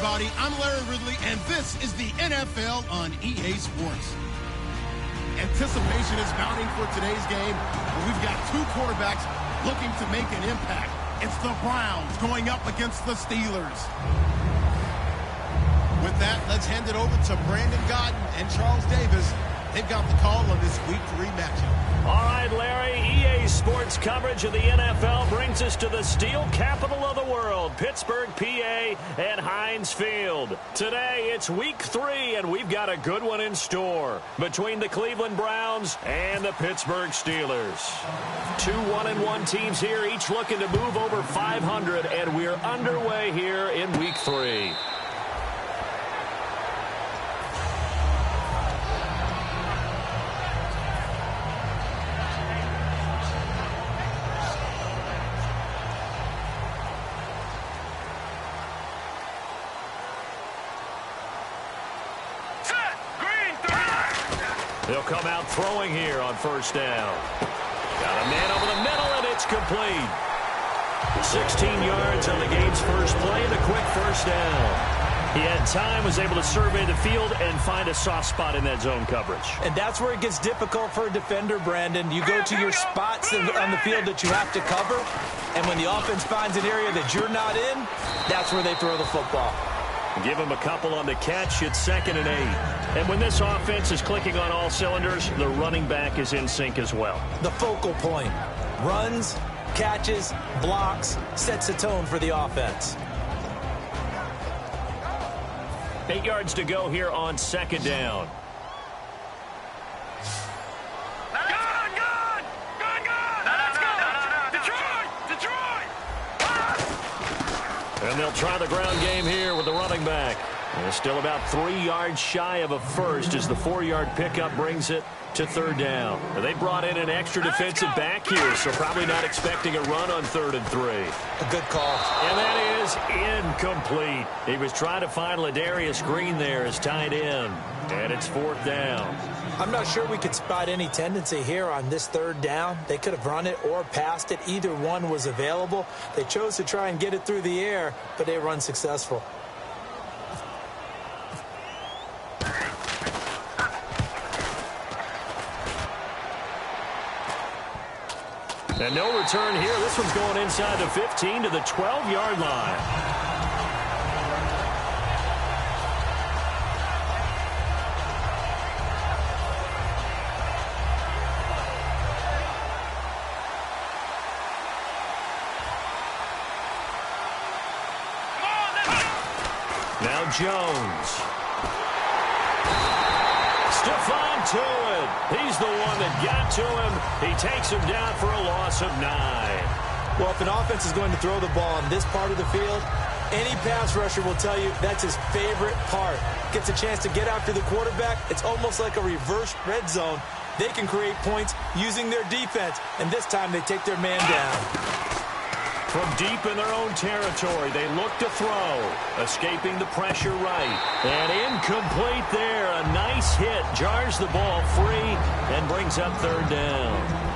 everybody. I'm Larry Ridley, and this is the NFL on EA Sports. Anticipation is mounting for today's game. We've got two quarterbacks looking to make an impact. It's the Browns going up against the Steelers. With that, let's hand it over to Brandon Godden and Charles Davis. They've got the call on this Week 3 matchup. All right, Larry, EA Sports coverage of the NFL brings us to the steel capital of the world, Pittsburgh, PA, and Heinz Field. Today, it's Week 3, and we've got a good one in store between the Cleveland Browns and the Pittsburgh Steelers. Two 1-1 teams here, each looking to move over 500, and we're underway here in Week 3. They'll come out throwing here on first down. Got a man over the middle, and it's complete. 16 yards on the game's first play, and a quick first down. He had time, was able to survey the field and find a soft spot in that zone coverage. And that's where it gets difficult for a defender, Brandon. You go to your spots on the field that you have to cover, and when the offense finds an area that you're not in, that's where they throw the football. Give him a couple on the catch. It's 2nd and 8. And when this offense is clicking on all cylinders, the running back is in sync as well. The focal point. Runs, catches, blocks, sets a tone for the offense. 8 yards to go here on 2nd down. And they'll try the ground game here with the running back. And it's still about 3 yards shy of a first as the 4-yard pickup brings it to 3rd down. Now, they brought in an extra defensive back here, so probably not expecting a run on 3rd and 3. A good call. And that is incomplete. He was trying to find Ladarius Green there as tight end. And it's 4th down. I'm not sure we could spot any tendency here on this 3rd down. They could have run it or passed it. Either one was available. They chose to try and get it through the air, but they were unsuccessful. And no return here. This one's going inside the 15 to the 12-yard line. Now Jones. Stephon Tuitt. He's the one that got to him. He takes him down for a loss of 9. Well, if an offense is going to throw the ball on this part of the field, any pass rusher will tell you that's his favorite part. Gets a chance to get after the quarterback. It's almost like a reverse red zone. They can create points using their defense, and this time they take their man down. From deep in their own territory, they look to throw. Escaping the pressure right. And incomplete there. A nice hit. Jars the ball free and brings up 3rd down.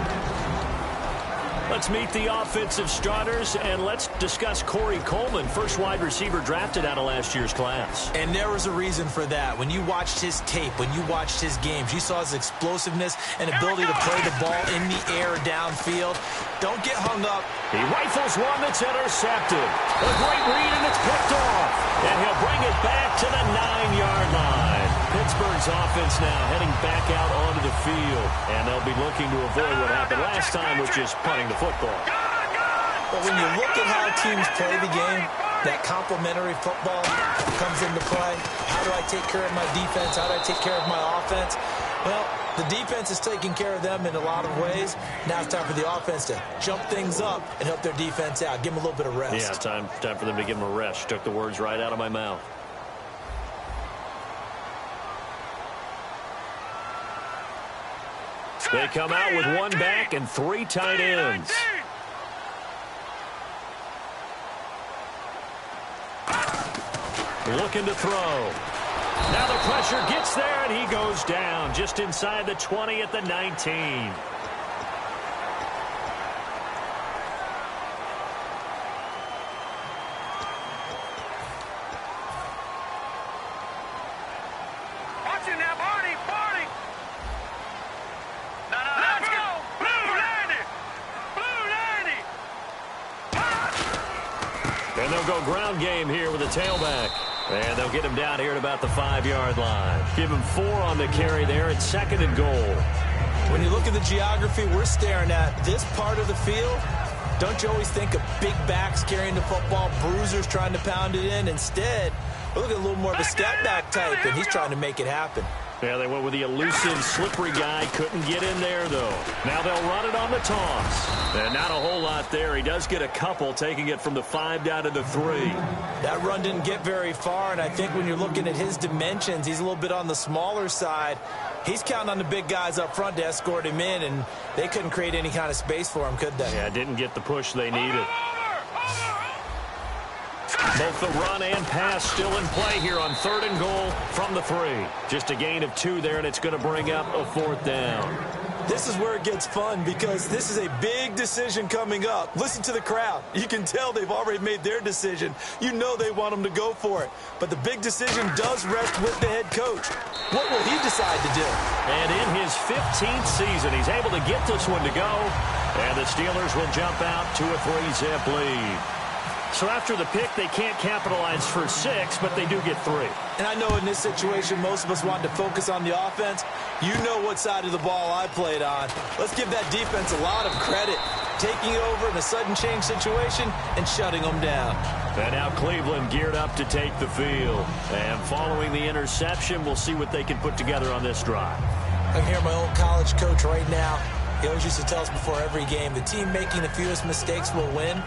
Let's meet the offensive starters, and let's discuss Corey Coleman, first wide receiver drafted out of last year's class. And there was a reason for that. When you watched his tape, when you watched his games, you saw his explosiveness and ability to play the ball in the air downfield. Don't get hung up. He rifles one that's intercepted. A great read, and it's picked off. And he'll bring it back to the 9-yard line. Pittsburgh's offense now heading back out onto the field. And they'll be looking to avoid what happened last time, which is punting the football. But when you look at how teams play the game, that complementary football comes into play. How do I take care of my defense? How do I take care of my offense? Well, the defense is taking care of them in a lot of ways. Now it's time for the offense to jump things up and help their defense out. Give them a little bit of rest. Yeah, time for them to give them a rest. Took the words right out of my mouth. They come out with one back and 3 tight ends. Looking to throw. Now the pressure gets there, and he goes down just inside the 20 at the 19. And they'll go ground game here with a tailback. And they'll get him down here at about the 5-yard line. Give him 4 on the carry there at 2nd and goal. When you look at the geography we're staring at, this part of the field, don't you always think of big backs carrying the football, bruisers trying to pound it in? Instead, we're looking at a little more of a step back type, and he's trying to make it happen. Yeah, they went with the elusive, slippery guy. Couldn't get in there, though. Now they'll run it on the toss. And not a whole lot there. He does get a couple, taking it from the 5 down to the 3. That run didn't get very far, and I think when you're looking at his dimensions, he's a little bit on the smaller side. He's counting on the big guys up front to escort him in, and they couldn't create any kind of space for him, could they? Yeah, didn't get the push they needed. Both the run and pass still in play here on 3rd and goal from the 3. Just a gain of 2 there, and it's going to bring up a 4th down. This is where it gets fun because this is a big decision coming up. Listen to the crowd. You can tell they've already made their decision. You know they want them to go for it. But the big decision does rest with the head coach. What will he decide to do? And in his 15th season, he's able to get this one to go. And the Steelers will jump out to a 3-zip lead. So after the pick, they can't capitalize for 6, but they do get 3. And I know in this situation, most of us want to focus on the offense. You know what side of the ball I played on. Let's give that defense a lot of credit. Taking it over in a sudden change situation and shutting them down. And now Cleveland geared up to take the field. And following the interception, we'll see what they can put together on this drive. I can hear my old college coach right now. He always used to tell us before every game, the team making the fewest mistakes will win.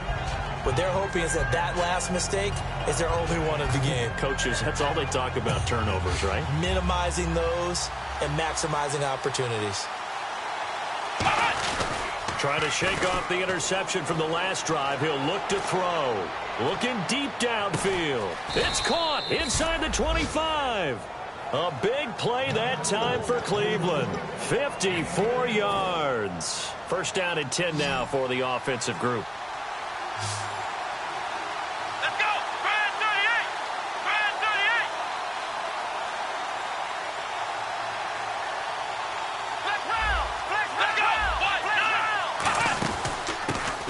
What they're hoping is that last mistake is their only one of the game. Coaches, that's all they talk about, turnovers, right? Minimizing those and maximizing opportunities. Trying to shake off the interception from the last drive. He'll look to throw. Looking deep downfield. It's caught inside the 25. A big play that time for Cleveland. 54 yards. First down and 10 now for the offensive group.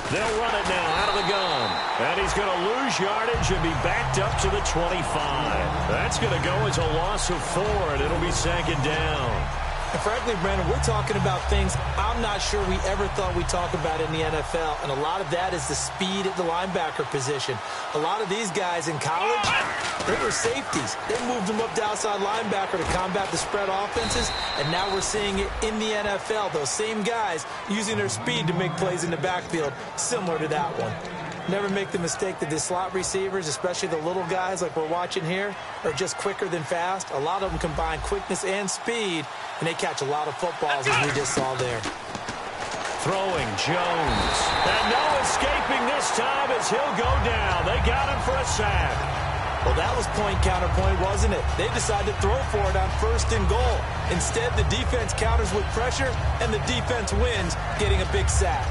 They'll run it now out of the gun. And he's going to lose yardage and be backed up to the 25. That's going to go as a loss of 4, and it'll be second down. And frankly, Brandon, we're talking about things I'm not sure we ever thought we'd talk about in the NFL. And a lot of that is the speed at the linebacker position. A lot of these guys in college, they were safeties. They moved them up to outside linebacker to combat the spread offenses. And now we're seeing it in the NFL. Those same guys using their speed to make plays in the backfield, similar to that one. Never make the mistake that the slot receivers, especially the little guys like we're watching here, are just quicker than fast. A lot of them combine quickness and speed, and they catch a lot of footballs, as we just saw there. Throwing Jones. And no escaping this time as he'll go down. They got him for a sack. Well, that was point counterpoint, wasn't it? They decided to throw for it on 1st and goal. Instead, the defense counters with pressure, and the defense wins, getting a big sack.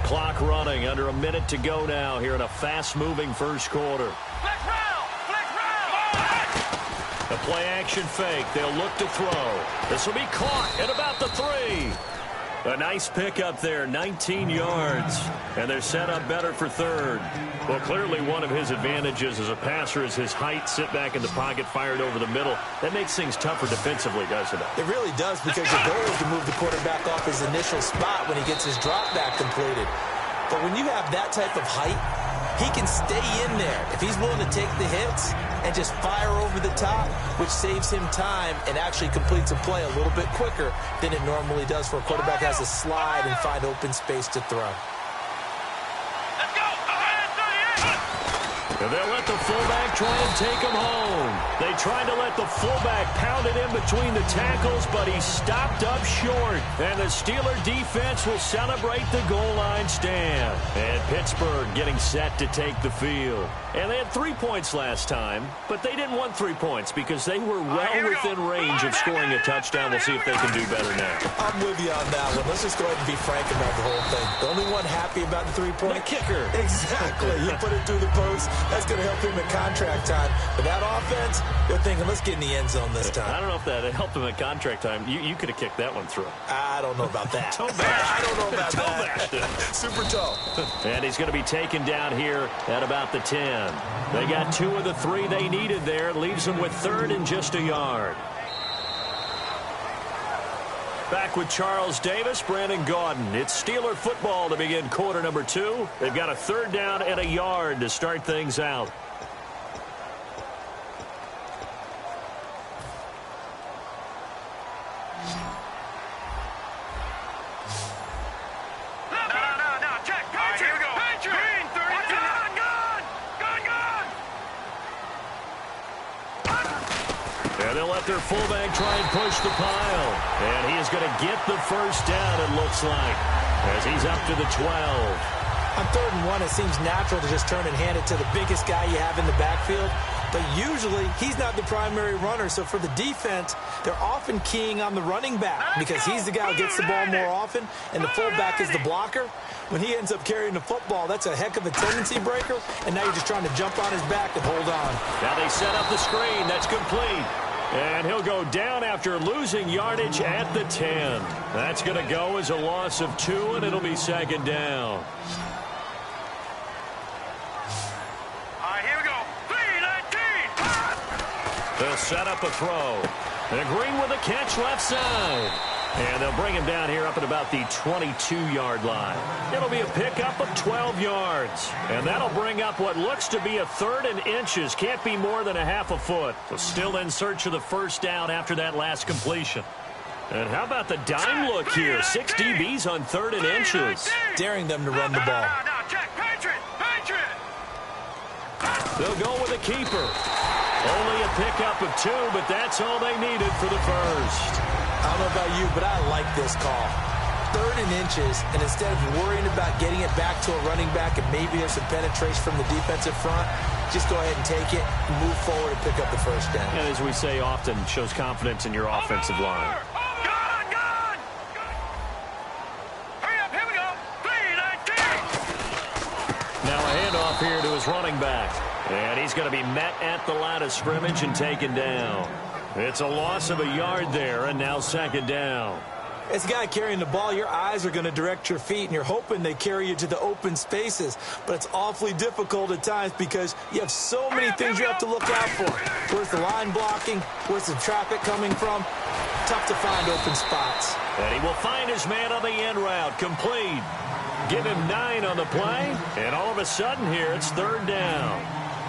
Clock running, under a minute to go now here in a fast-moving first quarter. The play-action fake. They'll look to throw. This will be caught at about the 3. A nice pickup there, 19 yards. And they're set up better for 3rd. Well, clearly one of his advantages as a passer is his height. Sit back in the pocket, fired over the middle. That makes things tougher defensively, doesn't it? It really does, because your goal is to move the quarterback off his initial spot when he gets his drop back completed. But when you have that type of height, he can stay in there if he's willing to take the hits and just fire over the top, which saves him time and actually completes a play a little bit quicker than it normally does for a quarterback who has to slide and find open space to throw. And they'll let the fullback try and take him home. They tried to let the fullback pound it in between the tackles, but he stopped up short. And the Steeler defense will celebrate the goal line stand. And Pittsburgh getting set to take the field. And they had 3 points last time, but they didn't want 3 points because they were well within range of scoring a touchdown. We'll see if they can do better now. I'm with you on that one. Let's just go ahead and be frank about the whole thing. The only one happy about the 3-point. The kicker. Exactly. You put it through the post. That's going to help him in contract time. But that offense, they're thinking, let's get in the end zone this time. I don't know if that helped him in contract time. You could have kicked that one through. I don't know about that. Toe bash. I don't know about Toe that. bash. Super toe. And he's going to be taken down here at about the 10. They got 2 of the 3 they needed there. Leaves them with 3rd and just a yard. Back with Charles Davis, Brandon Gaudin. It's Steeler football to begin quarter number 2. They've got a 3rd down and a yard to start things out. Their fullback try and push the pile. And he is going to get the first down, it looks like, as he's up to the 12. On 3rd and 1, it seems natural to just turn and hand it to the biggest guy you have in the backfield. But usually, he's not the primary runner. So for the defense, they're often keying on the running back because he's the guy who gets the ball more often, and the fullback is the blocker. When he ends up carrying the football, that's a heck of a tendency breaker, and now you're just trying to jump on his back and hold on. Now they set up the screen. That's complete. And he'll go down after losing yardage at the 10. That's going to go as a loss of 2, and it'll be 2nd down. Here we go. 3-19. They'll set up a throw. And Green with a catch left side. And they'll bring him down here up at about the 22-yard line. It'll be a pickup of 12 yards. And that'll bring up what looks to be a 3rd and inches. Can't be more than a half a foot. So still in search of the first down after that last completion. And how about the dime look here? 6 DBs on 3rd and inches. Daring them to run the ball. Now, check. Patriot. They'll go with a keeper. Only a pickup of 2, but that's all they needed for the first. I don't know about you, but I like this call. 3rd and inches, and instead of worrying about getting it back to a running back and maybe there's some penetration from the defensive front, just go ahead and take it, move forward, and pick up the first down. And as we say often, shows confidence in your offensive line. Gun! Hurry up, here we go. 3-19. Now a handoff here to his running back. And he's going to be met at the line of scrimmage and taken down. It's a loss of a yard there, and now 2nd down. As a guy carrying the ball, your eyes are going to direct your feet, and you're hoping they carry you to the open spaces. But it's awfully difficult at times because you have so many things you have to look out for. Where's the line blocking? Where's the traffic coming from? Tough to find open spots. And he will find his man on the end route, complete. Give him 9 on the play, and all of a sudden here it's 3rd down.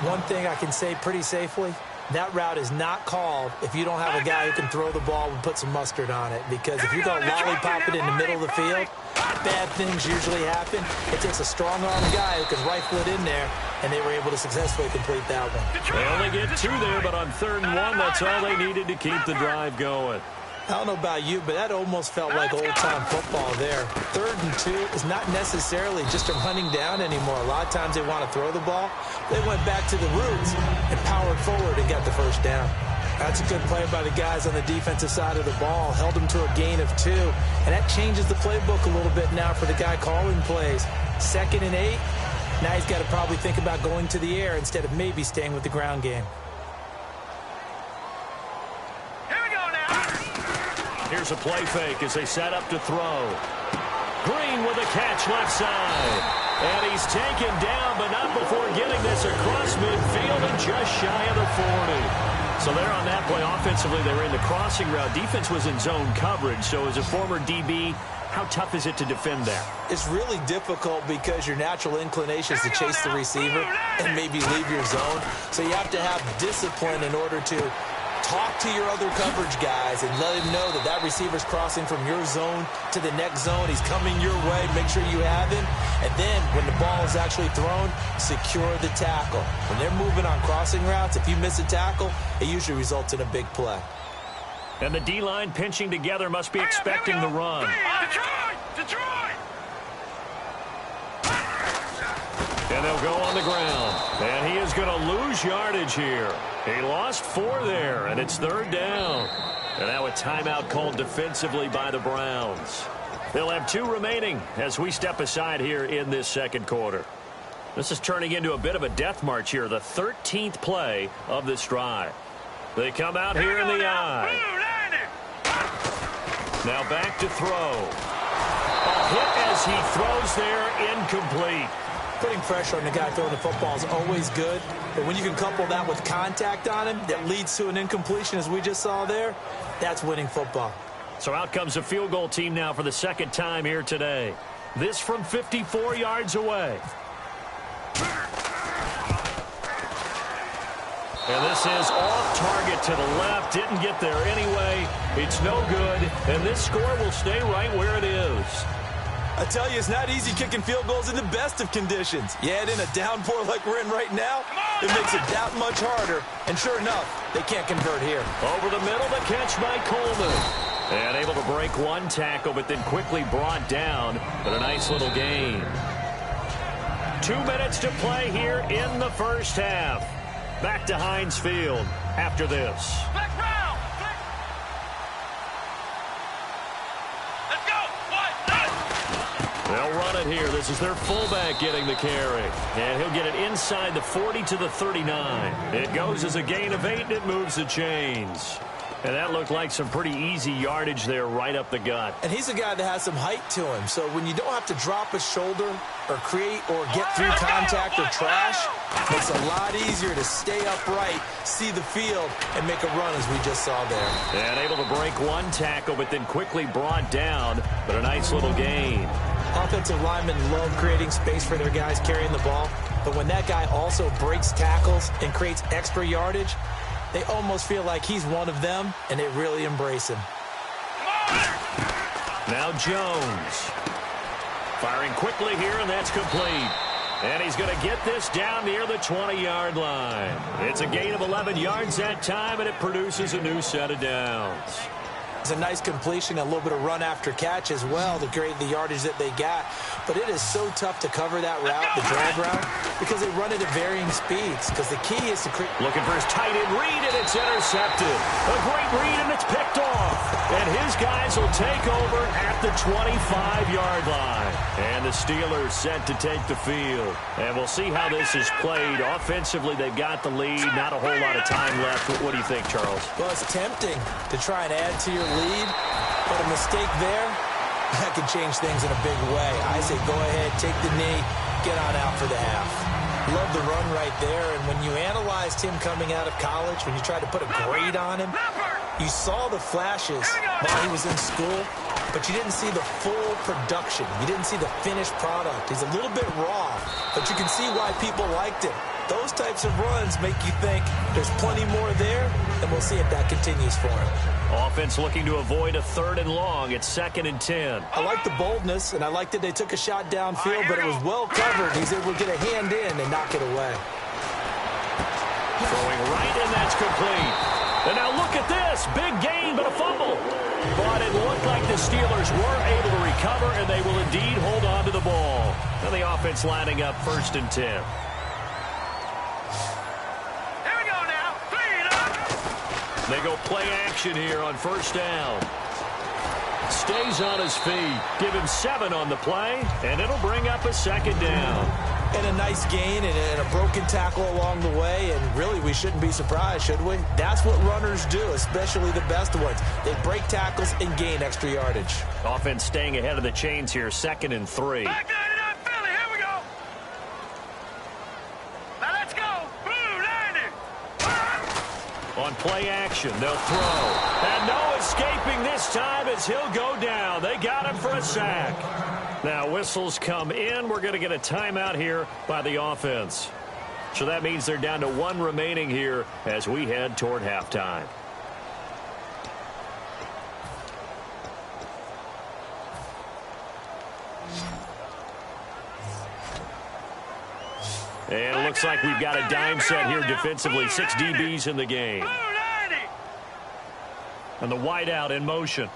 One thing I can say pretty safely, that route is not called if you don't have a guy who can throw the ball and put some mustard on it. Because if you go lollipop it in the middle of the field, bad things usually happen. It takes a strong-arm guy who can rifle it in there, and they were able to successfully complete that one. They only get 2 there, but on 3rd and 1, that's all they needed to keep the drive going. I don't know about you, but that almost felt like old-time football there. 3rd and 2 is not necessarily just a running down anymore. A lot of times they want to throw the ball. They went back to the roots and powered forward and got the first down. That's a good play by the guys on the defensive side of the ball. Held them to a gain of 2. And that changes the playbook a little bit now for the guy calling plays. 2nd and 8. Now he's got to probably think about going to the air instead of maybe staying with the ground game. Here's a play fake as they set up to throw. Green with a catch left side. And he's taken down, but not before getting this across midfield and just shy of the 40. So there on that play, offensively, they were in the crossing route. Defense was in zone coverage. So as a former DB, how tough is it to defend that? It's really difficult because your natural inclination is to chase the receiver and maybe leave your zone. So you have to have discipline in order to talk to your other coverage guys and let him know that that receiver's crossing from your zone to the next zone. He's coming your way. Make sure you have him. And then when the ball is actually thrown, secure the tackle. When they're moving on crossing routes, if you miss a tackle, it usually results in a big play. And the D-line pinching together must be expecting the run. Detroit! And they'll go on the ground. And he is going to lose yardage here. He lost 4 there, and it's 3rd down. And now a timeout called defensively by the Browns. They'll have 2 remaining as we step aside here in this 2nd quarter. This is turning into a bit of a death march here, the 13th play of this drive. They come out here in the eye. Now back to throw. A hit as he throws there, incomplete. Putting pressure on the guy throwing the football is always good, but when you can couple that with contact on him that leads to an incompletion, as we just saw there, that's winning football. So out comes a field goal team now for the 2nd time here today. This from 54 yards away. And this is off target to the left. Didn't get there anyway. It's no good, and this score will stay right where it is. I tell you, it's not easy kicking field goals in the best of conditions. You add in a downpour like we're in right now, it makes it that much harder. And sure enough, they can't convert here. Over the middle, the catch by Coleman. And able to break one tackle, but then quickly brought down. But a nice little gain. 2 minutes to play here in the first half. Back to Heinz Field after this. Let's go. They'll run it here. This is their fullback getting the carry. And he'll get it inside the 40 to the 39. It goes as a gain of 8, and it moves the chains. And that looked like some pretty easy yardage there right up the gut. And he's a guy that has some height to him. So when you don't have to drop a shoulder or create or get through contact or trash, it's a lot easier to stay upright, see the field, and make a run as we just saw there. And able to break one tackle, but then quickly brought down. But a nice little gain. Offensive linemen love creating space for their guys carrying the ball. But when that guy also breaks tackles and creates extra yardage, they almost feel like he's one of them, and they really embrace him. Now Jones. Firing quickly here, and that's complete. And he's going to get this down near the 20-yard line. It's a gain of 11 yards that time, and it produces a new set of downs. It's a nice completion, a little bit of run after catch as well to create the yardage that they got. But it is so tough to cover that route, the drag route, because they run it at varying speeds. Because the key is to create... Looking for his tight end read, and it's intercepted. A great read, and it's picked off. And his guys will take over at the 25-yard line. And the Steelers set to take the field. And we'll see how this is played. Offensively, they've got the lead. Not a whole lot of time left. What do you think, Charles? Well, it's tempting to try and add to your lead, but a mistake there, that could change things in a big way. I say go ahead, take the knee, get on out for the half. Love the run right there, and when you analyzed him coming out of college, when you tried to put a grade on him, you saw the flashes while he was in school, but you didn't see the full production. You didn't see the finished product. He's a little bit raw, but you can see why people liked him. Those types of runs make you think there's plenty more there, and we'll see if that continues for him. Offense looking to avoid a 3rd and long. It's 2nd and 10. I like the boldness, and I like that they took a shot downfield, but it was well covered. He's able to get a hand in and knock it away. Throwing right, and that's complete. And now look at this. Big gain, but a fumble. But it looked like the Steelers were able to recover, and they will indeed hold on to the ball. And the offense lining up 1st and 10. They go play action here on 1st down. Stays on his feet. Give him 7 on the play, and it'll bring up a 2nd down. And a nice gain and a broken tackle along the way, and really we shouldn't be surprised, should we? That's what runners do, especially the best ones. They break tackles and gain extra yardage. Offense staying ahead of the chains here, 2nd and 3. Back 99 Philly, here we go. Now let's go. Blue 90. On play action, they'll throw. And no escaping this time as he'll go down. They got him for a sack. Now whistles come in. We're going to get a timeout here by the offense. So that means they're down to 1 remaining here as we head toward halftime. And it looks like we've got a dime set here defensively. 6 DBs in the game. And the wideout in motion.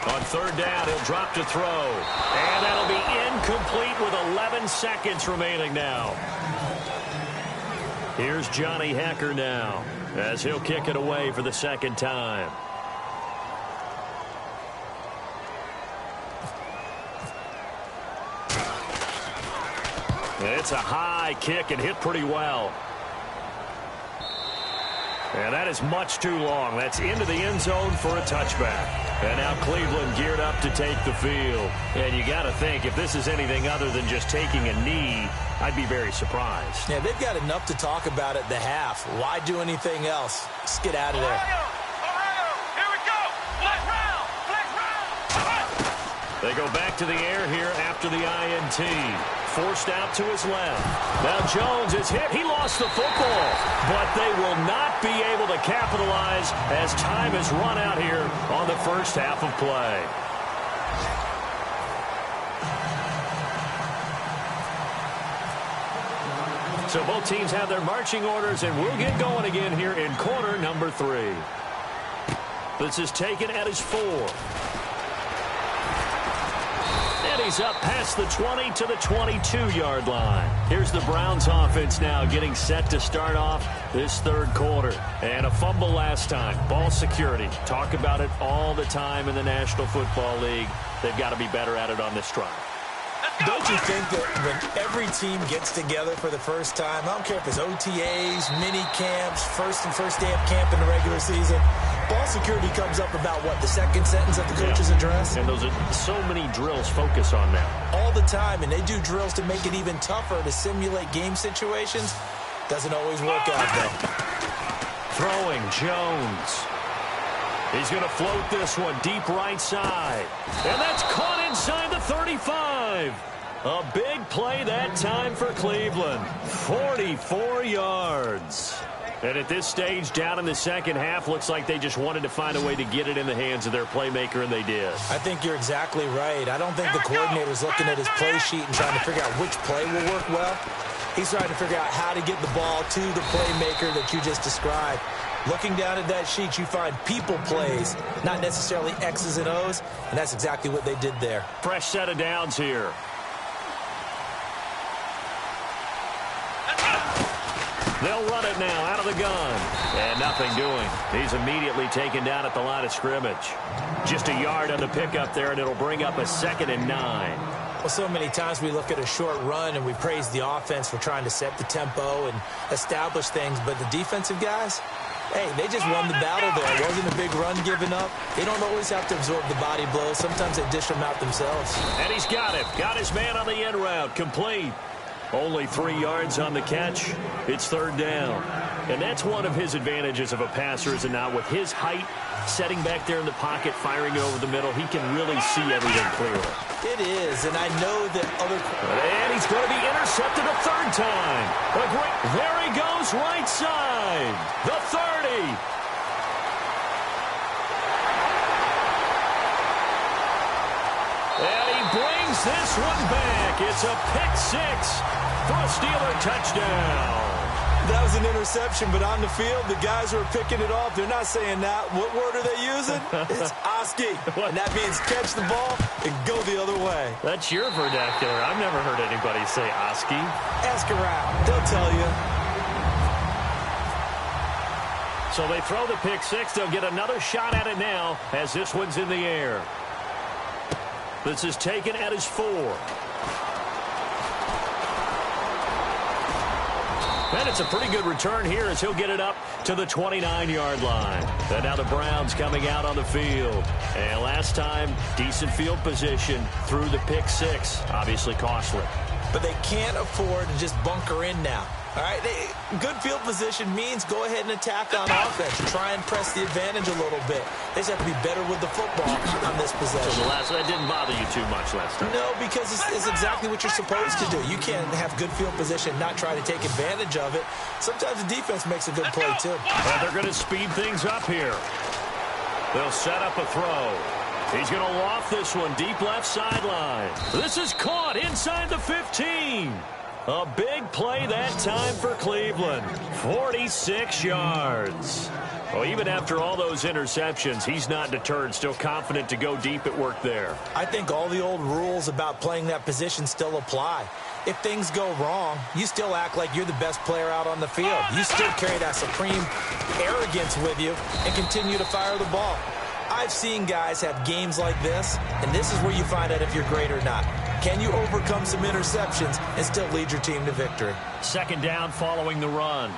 On 3rd down, he'll drop to throw. And that'll be incomplete with 11 seconds remaining now. Here's Johnny Hecker now as he'll kick it away for the 2nd time. It's a high kick and hit pretty well. And that is much too long. That's into the end zone for a touchback. And now Cleveland geared up to take the field. And you got to think, if this is anything other than just taking a knee, I'd be very surprised. Yeah, they've got enough to talk about at the half. Why do anything else? Let's get out of there. Here we go. Flag round. They go back to the air here after the INT. Forced out to his left. Now Jones is hit. He lost the football. But they will not be able to capitalize as time has run out here on the first half of play. So both teams have their marching orders, and we'll get going again here in quarter number 3. This is taken at his 4. And he's up past the 20 to the 22-yard line. Here's the Browns offense now getting set to start off this third quarter. And a fumble last time. Ball security. Talk about it all the time in the National Football League. They've got to be better at it on this drive. Don't you think that when every team gets together for the first time, I don't care if it's OTAs, mini camps, first day of camp in the regular season, ball security comes up about, what, the second sentence of the coach's address? And those are so many drills focus on that. All the time, and they do drills to make it even tougher to simulate game situations. Doesn't always work out, though. Throwing, Jones. He's going to float this one deep right side. And that's caught inside the 35. A big play that time for Cleveland. 44 yards. And at this stage, down in the second half, looks like they just wanted to find a way to get it in the hands of their playmaker, and they did. I think you're exactly right. I don't think the coordinator's looking at his play sheet and trying to figure out which play will work well. He's trying to figure out how to get the ball to the playmaker that you just described. Looking down at that sheet, you find people plays, not necessarily X's and O's, and that's exactly what they did there. Fresh set of downs here. They'll run it now out of the gun. And nothing doing. He's immediately taken down at the line of scrimmage. Just a yard on the pickup there, and it'll bring up a 2nd and 9. Well, so many times we look at a short run and we praise the offense for trying to set the tempo and establish things, but the defensive guys, hey, they just won the battle there. It wasn't a big run given up. They don't always have to absorb the body blows. Sometimes they dish them out themselves. And he's got it. Got his man on the end route. Complete. Only 3 yards on the catch. It's 3rd down. And that's one of his advantages of a passer, is it not? With his height, setting back there in the pocket, firing it over the middle, he can really see everything clearly. It is, and I know that other... And he's going to be intercepted a 3rd time. There he goes, right side. The 30. And he brings this one back. It's a pick 6 for a Steeler touchdown. That was an interception, but on the field, the guys who are picking it off, they're not saying that. What word are they using? It's Oski. And that means catch the ball and go the other way. That's your vernacular. I've never heard anybody say Oski. Ask around. They'll tell you. So they throw the pick 6. They'll get another shot at it now as this one's in the air. This is taken at his 4. And it's a pretty good return here as he'll get it up to the 29-yard line. And now the Browns coming out on the field. And last time, decent field position through the pick 6. Obviously costly. But they can't afford to just bunker in now. All right, good field position means go ahead and attack on offense. Try and press the advantage a little bit. They just have to be better with the football on this possession. So that didn't bother you too much last time? No, because it's exactly what you're supposed to do. You can't have good field position and not try to take advantage of it. Sometimes the defense makes a good play, too. Well, they're going to speed things up here. They'll set up a throw. He's going to loft this one deep left sideline. This is caught inside the 15. A big play that time for Cleveland. 46 yards. Well, even after all those interceptions, he's not deterred, still confident to go deep at work there. I think all the old rules about playing that position still apply. If things go wrong, you still act like you're the best player out on the field. You still carry that supreme arrogance with you and continue to fire the ball. I've seen guys have games like this, and this is where you find out if you're great or not. Can you overcome some interceptions and still lead your team to victory? 2nd down following the run.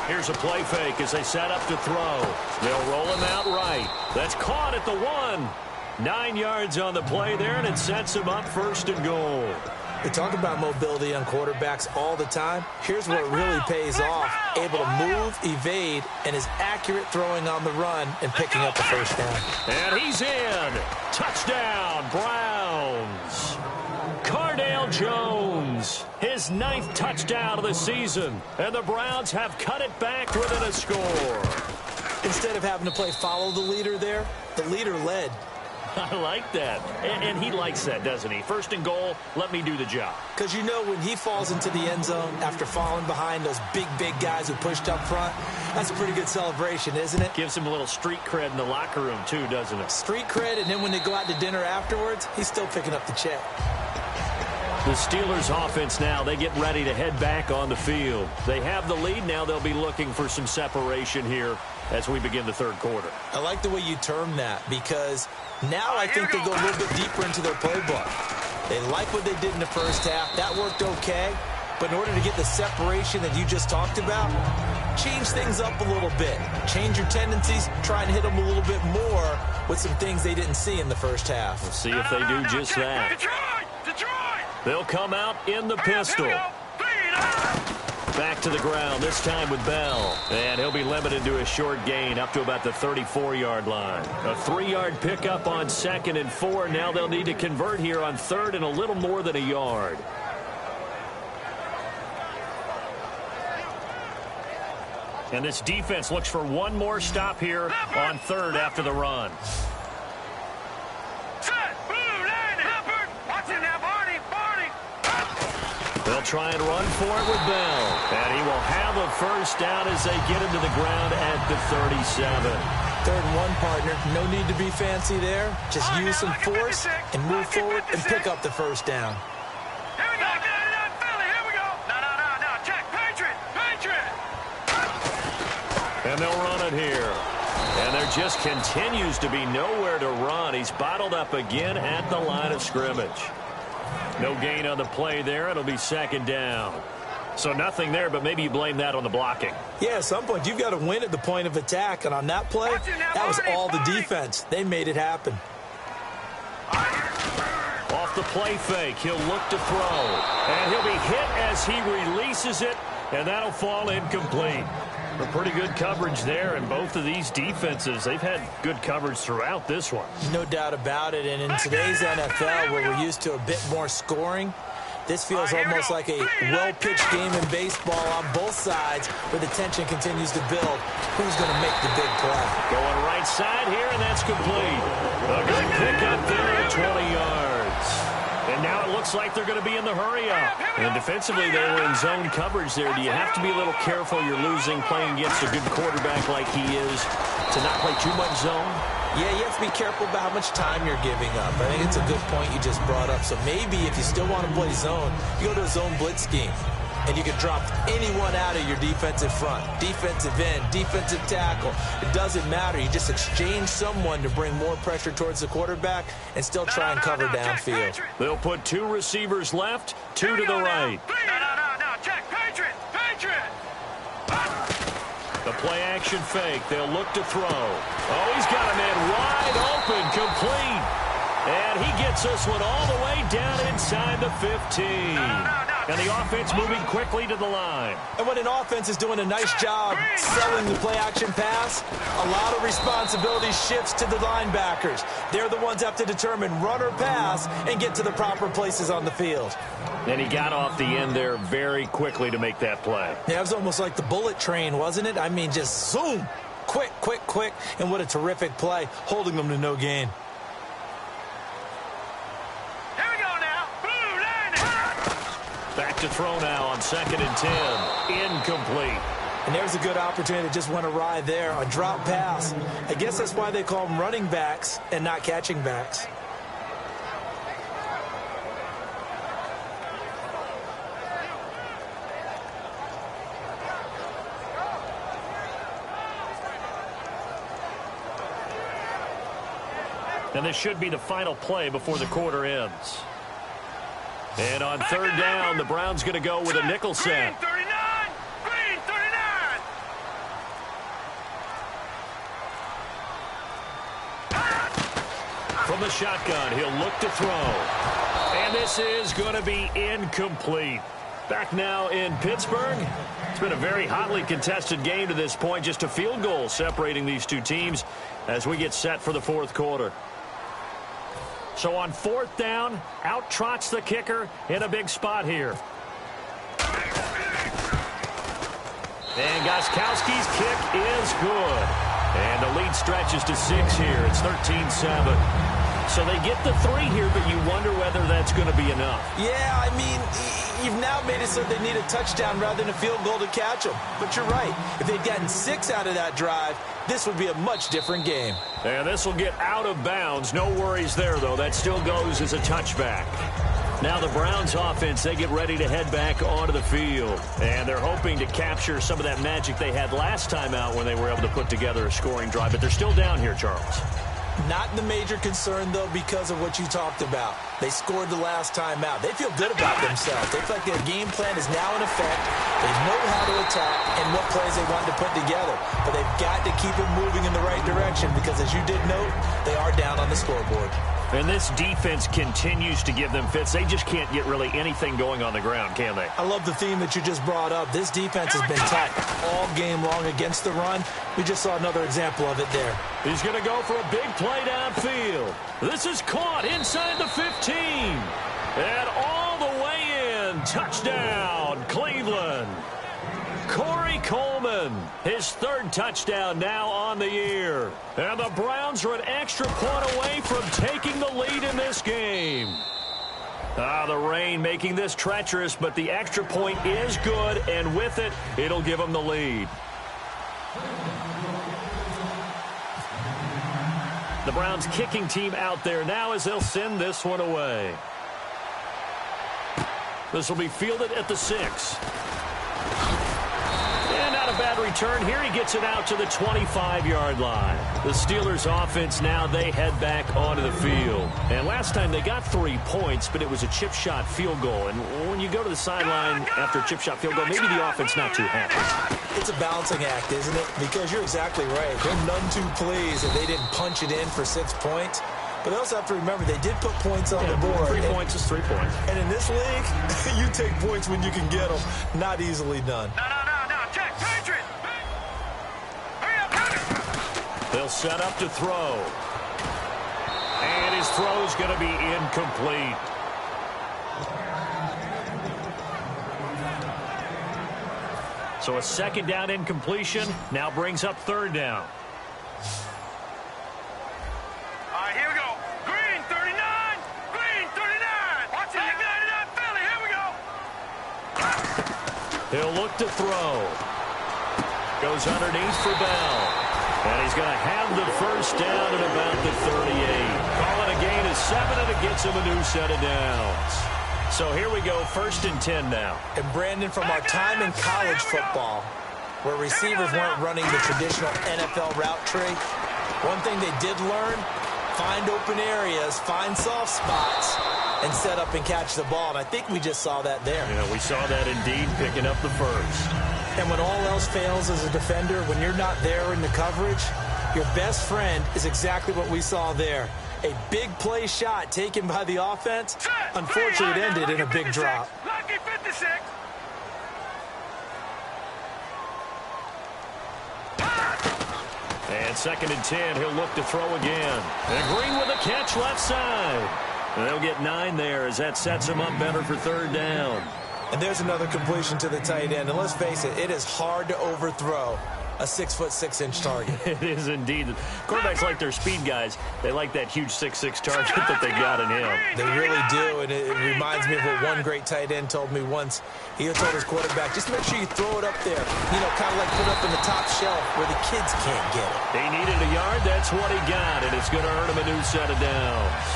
Here's a play fake as they set up to throw. They'll roll him out right. That's caught at the 1. 9 yards on the play there, and it sets him up 1st and goal. We talk about mobility on quarterbacks all the time. Here's where it really pays off. Able to move, evade, and is accurate throwing on the run and picking up the 1st down. And he's in. Touchdown, Browns. Cardale Jones, his 9th touchdown of the season. And the Browns have cut it back within a score. Instead of having to play follow the leader there, the leader led. I like that. And he likes that, doesn't he? First and goal, let me do the job. Because you know when he falls into the end zone after falling behind those big guys who pushed up front, that's a pretty good celebration, isn't it? Gives him a little street cred in the locker room, too, doesn't it? Street cred, and then when they go out to dinner afterwards, he's still picking up the check. The Steelers offense now, they get ready to head back on the field. They have the lead. Now they'll be looking for some separation here as we begin the third quarter. I like the way you term that because now I think they go a little bit deeper into their playbook. They like what they did in the first half. That worked okay. But in order to get the separation that you just talked about, change things up a little bit. Change your tendencies. Try and hit them a little bit more with some things they didn't see in the first half. We'll see if they do just that. Detroit! They'll come out in the pistol. Back to the ground, this time with Bell. And he'll be limited to a short gain up to about the 34-yard line. A 3-yard pickup on 2nd and 4. Now they'll need to convert here on 3rd and a little more than a yard. And this defense looks for one more stop here on 3rd after the run. They'll try and run for it with Bell. And he will have a first down as they get him to the ground at the 37. 3rd and 1, partner. No need to be fancy there. Just use some force and move forward and pick up the first down. Here we go. Here we go. No. Check. Patriot. And they'll run it here. And there just continues to be nowhere to run. He's bottled up again at the line of scrimmage. No gain on the play there. It'll be 2nd down. So nothing there, but maybe you blame that on the blocking. Yeah, at some point you've got to win at the point of attack. And on that play, that was all the defense. They made it happen. Off the play fake, he'll look to throw. And he'll be hit as he releases it. And that'll fall incomplete. A pretty good coverage there, and both of these defenses, they've had good coverage throughout this one. No doubt about it, and in today's NFL, where we're used to a bit more scoring, this feels almost like a well-pitched game in baseball on both sides, where the tension continues to build. Who's going to make the big play? Going right side here, and that's complete. A good pickup there at 20 yards. And now it looks like they're going to be in the hurry-up. And defensively, they were in zone coverage there. Do you have to be a little careful? You're losing playing against a good quarterback like he is to not play too much zone? Yeah, you have to be careful about how much time you're giving up. I think it's a good point you just brought up. So maybe if you still want to play zone, you go to a zone blitz scheme. And you can drop anyone out of your defensive front, defensive end, defensive tackle. It doesn't matter. You just exchange someone to bring more pressure towards the quarterback and still try and cover downfield. They'll put 2 receivers left, 2 to the right. No. Check. Patriot. The play action fake. They'll look to throw. Oh, he's got a man wide open, complete. And he gets this one all the way down inside the 15. And the offense moving quickly to the line. And when an offense is doing a nice job selling the play-action pass, a lot of responsibility shifts to the linebackers. They're the ones that have to determine run or pass and get to the proper places on the field. And he got off the end there very quickly to make that play. Yeah, it was almost like the bullet train, wasn't it? I mean, just zoom, quick. And what a terrific play, holding them to no gain. Back to throw now on 2nd and 10. Incomplete. And there's a good opportunity that just went awry there. A drop pass. I guess that's why they call them running backs and not catching backs. And this should be the final play before the quarter ends. And on 3rd down, the Browns going to go with a nickel set. Green 39. From the shotgun, he'll look to throw. And this is going to be incomplete. Back now in Pittsburgh. It's been a very hotly contested game to this point. Just a field goal separating these two teams as we get set for the 4th quarter. So on 4th down, out trots the kicker in a big spot here. And Gostkowski's kick is good. And the lead stretches to 6 here. It's 13-7. So they get the 3 here, but you wonder whether that's going to be enough. Yeah, I mean, you've now made it so they need a touchdown rather than a field goal to catch them. But you're right. If they'd gotten 6 out of that drive, this would be a much different game. And this will get out of bounds. No worries there, though. That still goes as a touchback. Now the Browns offense, they get ready to head back onto the field. And they're hoping to capture some of that magic they had last time out when they were able to put together a scoring drive. But they're still down here, Charles. Not the major concern, though, because of what you talked about. They scored the last time out. They feel good about themselves. They feel like their game plan is now in effect. They know how to attack and what plays they want to put together. But they've got to keep it moving in the right direction because, as you did note, they are down on the scoreboard. And this defense continues to give them fits. They just can't get really anything going on the ground, can they? I love the theme that you just brought up. This defense has been tough all game long against the run. We just saw another example of it there. He's going to go for a big play downfield. This is caught inside the 15. And all the way in. Touchdown, Cleveland. Corey Coleman, his 3rd touchdown now on the year. And the Browns are an extra point away from taking the lead in this game. The rain making this treacherous, but the extra point is good, and with it, it'll give them the lead. The Browns kicking team out there now as they'll send this one away. This will be fielded at the 6. And not a bad return here. He gets it out to the 25-yard line. The Steelers offense now, they head back onto the field. And last time they got 3 points, but it was a chip shot field goal. And when you go to the sideline after a chip shot field goal, maybe the offense not too happy. It's a balancing act, isn't it? Because you're exactly right. They're none too pleased that they didn't punch it in for 6 points. But they also have to remember they did put points on the board. 3 points is 3 points. And in this league, you take points when you can get them. Not easily done. No. Check, Patriot. Hurry up. They'll set up to throw. And his throw's going to be incomplete. So a 2nd down incompletion now brings up 3rd down. All right, here we go. Green 39. Green 39. Watch it. Philly. Here we go. He'll look to throw. Goes underneath for Bell. And he's going to have the 1st down at about the 38. Calling a gain of 7, and it gets him a new set of downs. So here we go, 1st and 10 now. And Brandon, from our time in college football, where receivers weren't running the traditional NFL route tree, one thing they did learn, find open areas, find soft spots, and set up and catch the ball. And I think we just saw that there. Yeah, we saw that indeed, picking up the 1st. And when all else fails as a defender, when you're not there in the coverage, your best friend is exactly what we saw there. A big play shot taken by the offense. Unfortunately, it ended in a big drop. Lucky 56. And 2nd and 10, he'll look to throw again. And Green with a catch left side. And they'll get 9 there as that sets him up better for 3rd down. And there's another completion to the tight end. And let's face it, it is hard to overthrow a 6'6" target. It is indeed. Quarterbacks like their speed guys. They like that huge 6'6" target that they got in him. They really do, and it reminds me of what one great tight end told me once. He told his quarterback, just make sure you throw it up there. You know, kind of like put it up in the top shelf where the kids can't get it. He needed a yard. That's what he got, and it's going to earn him a new set of downs.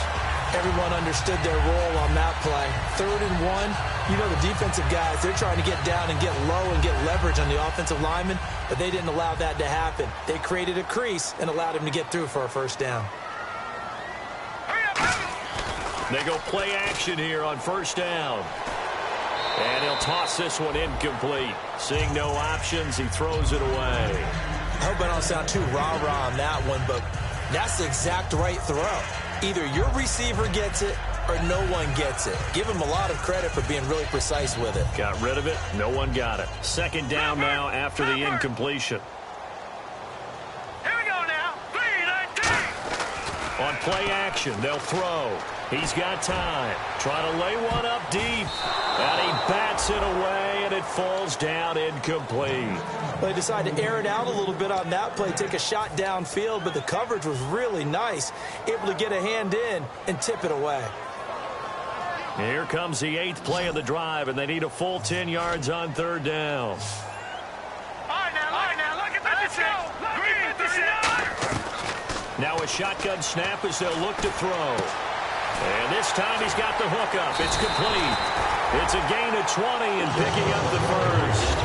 Everyone understood their role on that play. 3rd and 1. You know, the defensive guys, they're trying to get down and get low and get leverage on the offensive lineman, but they didn't allow that to happen. They created a crease and allowed him to get through for a 1st down. They go play action here on 1st down. And he'll toss this one incomplete. Seeing no options, he throws it away. I hope I don't sound too rah-rah on that one, but that's the exact right throw. Either your receiver gets it or no one gets it. Give him a lot of credit for being really precise with it. Got rid of it. No one got it. 2nd down now after the incompletion. Here we go now. 3-19. On play action, they'll throw. He's got time. Trying to lay one up deep. And he bats it away, and it falls down incomplete. They decided to air it out a little bit on that play, take a shot downfield, but the coverage was really nice, able to get a hand in and tip it away. Here comes the 8th play of the drive, and they need a full 10 yards on 3rd down. All right, now, look at that. Let's go. Green, 39. Now a shotgun snap as they'll look to throw. And this time he's got the hookup. It's complete. It's a gain of 20 and picking up the first.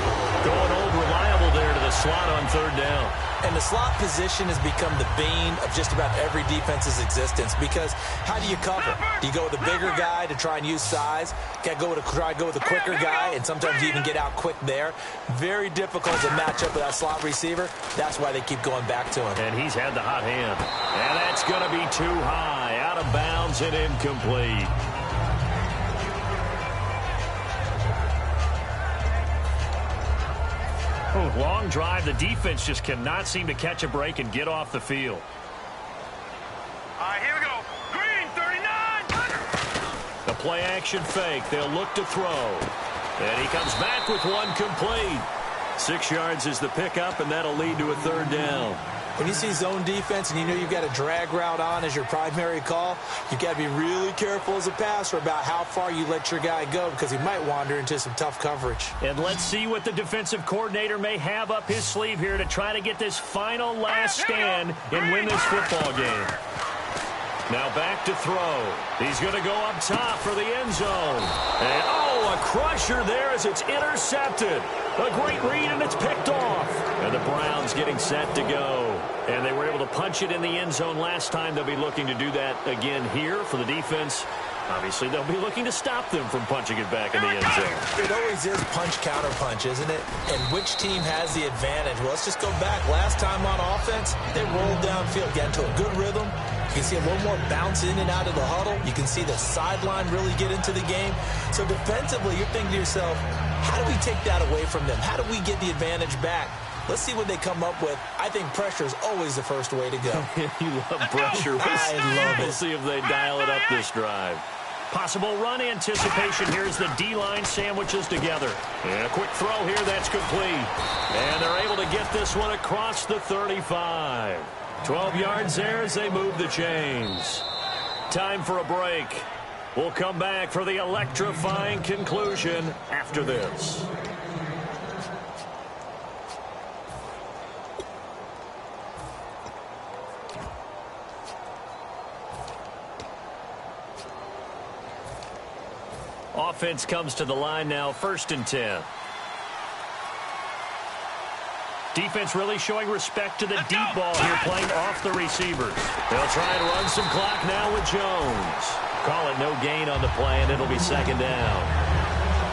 Going old reliable there to the slot on 3rd down. And the slot position has become the bane of just about every defense's existence, because how do you cover? Do you go with a bigger guy to try and use size? Got to try to go with a quicker guy, and sometimes you even get out quick there. Very difficult to match up with that slot receiver. That's why they keep going back to him. And he's had the hot hand. And that's going to be too high. Out of bounds and incomplete. Long drive. The defense just cannot seem to catch a break and get off the field. All right, here we go. Green, 39. The play action fake. They'll look to throw. And he comes back with one complete. 6 yards is the pickup, and that'll lead to a 3rd down. When you see zone defense and you know you've got a drag route on as your primary call, you've got to be really careful as a passer about how far you let your guy go, because he might wander into some tough coverage. And let's see what the defensive coordinator may have up his sleeve here to try to get this final last stand and win this football game. Now back to throw. He's going to go up top for the end zone. And, a crusher there as it's intercepted. A great read, and it's picked off. And the Browns getting set to go. And they were able to punch it in the end zone last time. They'll be looking to do that again here for the defense. Obviously, they'll be looking to stop them from punching it back in the end zone. It always is punch-counter-punch, isn't it? And which team has the advantage? Well, let's just go back. Last time on offense, they rolled downfield, got into a good rhythm. You can see a little more bounce in and out of the huddle. You can see the sideline really get into the game. So defensively, you're thinking to yourself, how do we take that away from them? How do we get the advantage back? Let's see what they come up with. I think pressure is always the first way to go. You love pressure. I love it. We'll see if they dial it up this drive. Possible run anticipation. Here's the D-line sandwiches together. And a quick throw here. That's complete. And they're able to get this one across the 35. 12 yards there as they move the chains. Time for a break. We'll come back for the electrifying conclusion after this. Offense comes to the line now, 1st and 10. Defense really showing respect to the deep ball here, playing off the receivers. They'll try and run some clock now with Jones. Call it no gain on the play, and it'll be 2nd down.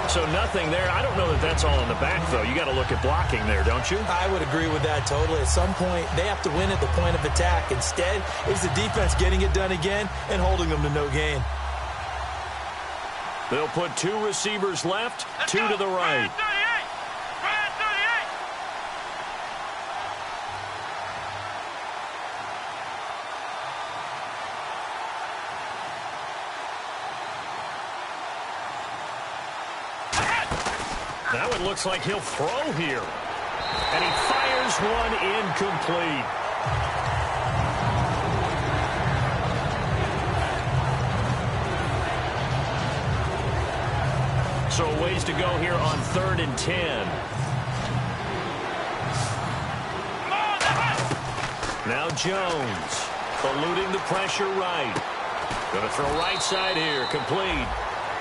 So nothing there. I don't know that that's all in the back, though. You got to look at blocking there, don't you? I would agree with that totally. At some point, they have to win at the point of attack. Instead, it's the defense getting it done again and holding them to no gain. They'll put 2 receivers left, 2 to the right. Now it looks like he'll throw here. And he fires one incomplete. So a ways to go here on 3rd and 10. Now Jones eluding the pressure right. Going to throw right side here. Complete.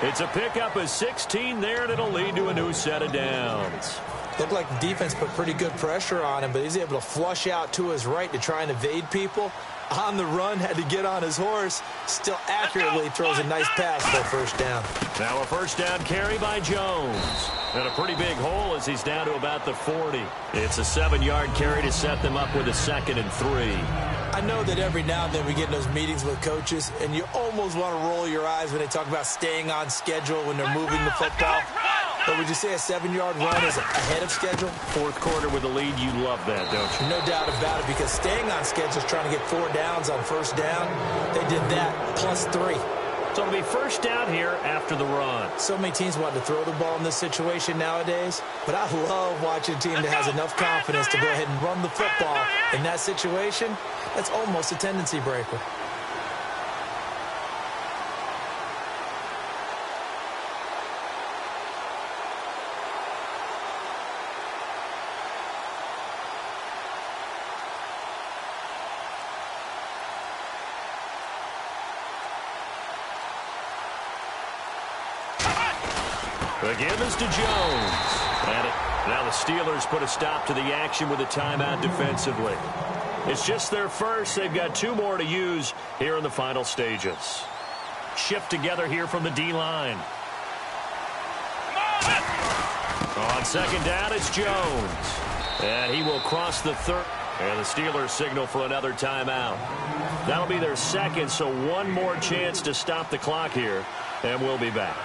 It's a pickup of 16 there, and it'll lead to a new set of downs. Looked like the defense put pretty good pressure on him, but he's able to flush out to his right to try and evade people. On the run, had to get on his horse. Still accurately throws a nice pass for a 1st down. Now a 1st down carry by Jones. And a pretty big hole as he's down to about the 40. It's a 7-yard carry to set them up with a 2nd and 3. I know that every now and then we get in those meetings with coaches, and you almost want to roll your eyes when they talk about staying on schedule when they're moving the football. But would you say a 7-yard run is ahead of schedule? 4th quarter with a lead, you love that, don't you? No doubt about it, because staying on schedule is trying to get 4 downs on 1st down. They did that plus 3. So it'll be first down here after the run. So many teams want to throw the ball in this situation nowadays, but I love watching a team that has enough confidence to go ahead and run the football in that situation. That's almost a tendency breaker. The give is to Jones. And now the Steelers put a stop to the action with a timeout defensively. It's just their first. They've got 2 more to use here in the final stages. Shift together here from the D-line. On second down, it's Jones. And he will cross the 30. And the Steelers signal for another timeout. That'll be their second, so 1 more chance to stop the clock here. And we'll be back.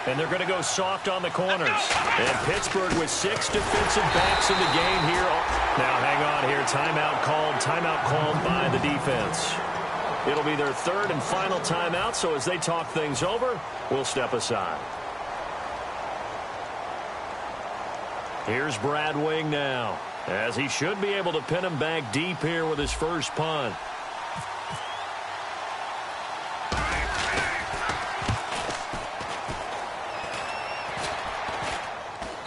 And they're going to go soft on the corners. And Pittsburgh with 6 defensive backs in the game here. Now, hang on here. Timeout called by the defense. It'll be their 3rd and final timeout, so as they talk things over, we'll step aside. Here's Brad Wing now, as he should be able to pin him back deep here with his first punt.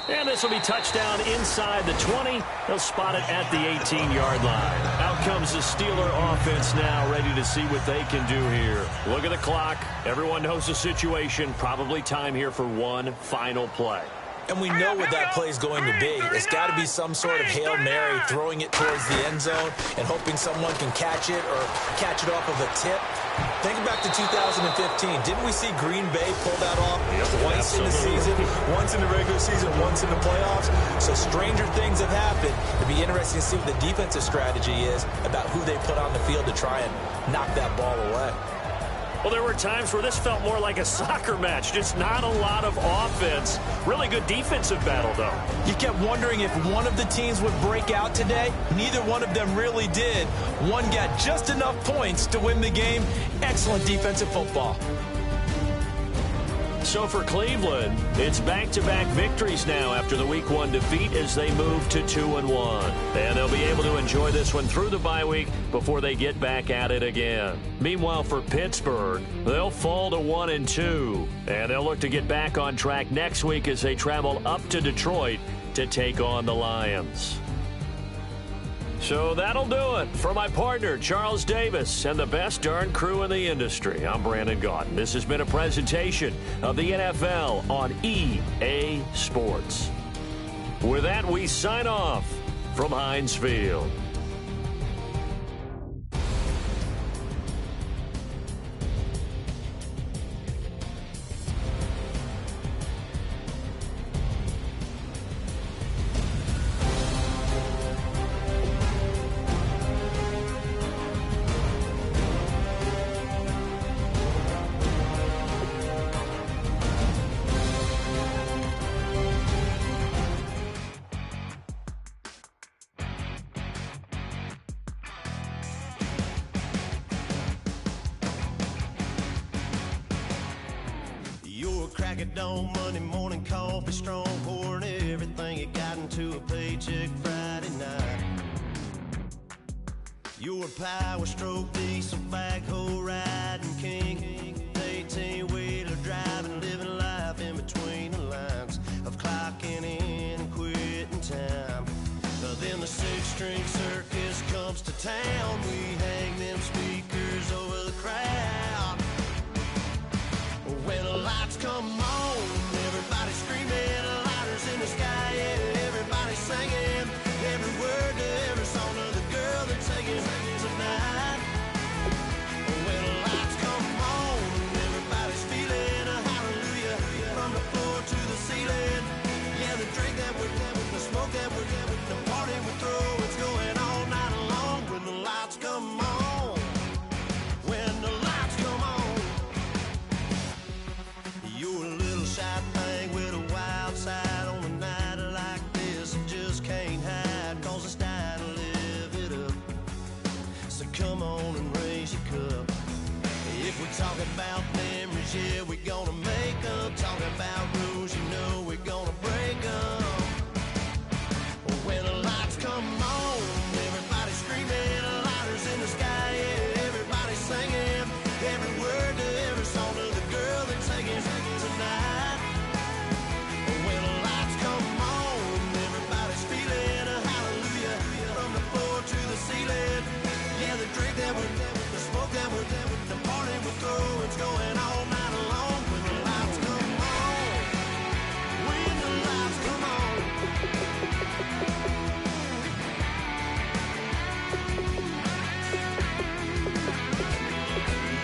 And this will be touchdown inside the 20. They'll spot it at the 18-yard line. Out comes the Steeler offense now, ready to see what they can do here. Look at the clock. Everyone knows the situation. Probably time here for one final play. And we know what that play is going to be. It's got to be some sort of Hail Mary, throwing it towards the end zone and hoping someone can catch it or catch it off of a tip. Think back to 2015. Didn't we see Green Bay pull that off twice in the season? Once in the regular season, once in the playoffs. So stranger things have happened. It'd be interesting to see what the defensive strategy is about who they put on the field to try and knock that ball away. Well, there were times where this felt more like a soccer match. Just not a lot of offense. Really good defensive battle, though. You kept wondering if one of the teams would break out today. Neither one of them really did. One got just enough points to win the game. Excellent defensive football. So for Cleveland, it's back-to-back victories now after the Week 1 defeat as they move to 2-1. And they'll be able to enjoy this one through the bye week before they get back at it again. Meanwhile, for Pittsburgh, they'll fall to 1-2. And they'll look to get back on track next week as they travel up to Detroit to take on the Lions. So that'll do it. For my partner, Charles Davis, and the best darn crew in the industry, I'm Brandon Gaudin. This has been a presentation of the NFL on EA Sports. With that, we sign off from Heinz Field. Crack it on Monday morning, coffee strong, pouring everything you got into a paycheck Friday night. You're a power stroke, diesel backhoe riding king, 18-wheeler driving, living life in between the lines of clocking in and quitting time. Then the six-string circus comes to town. We hang them speakers over the crowd. When the lights come on, everybody's screaming, lighters in the sky, yeah, everybody's singing every word to every song of the girl they're taking tonight. When the lights come on, everybody's feeling a hallelujah from the floor to the ceiling. Yeah, the drink that we're having, the smoke that we're having, the party we throw, it's going all night long. When the lights come on, when the lights come on. You're a little shy thing with a wild side on a night like this. You just can't hide, cause it's time to live it up. So come on and raise your cup. If If we're talking about memories, yeah, we're gonna make them. Talking about rules, you know we're gonna break them. When the lights come on, everybody's screaming, lighters in the sky, yeah, everybody's singing. Every word to every song to the girl that's taking tonight. When the lights come on, everybody's feeling a hallelujah. From the floor to the ceiling. Yeah, the drink that we're, the smoke that we're, the party we're through, it's going all night long. When the lights come on, when the lights come on.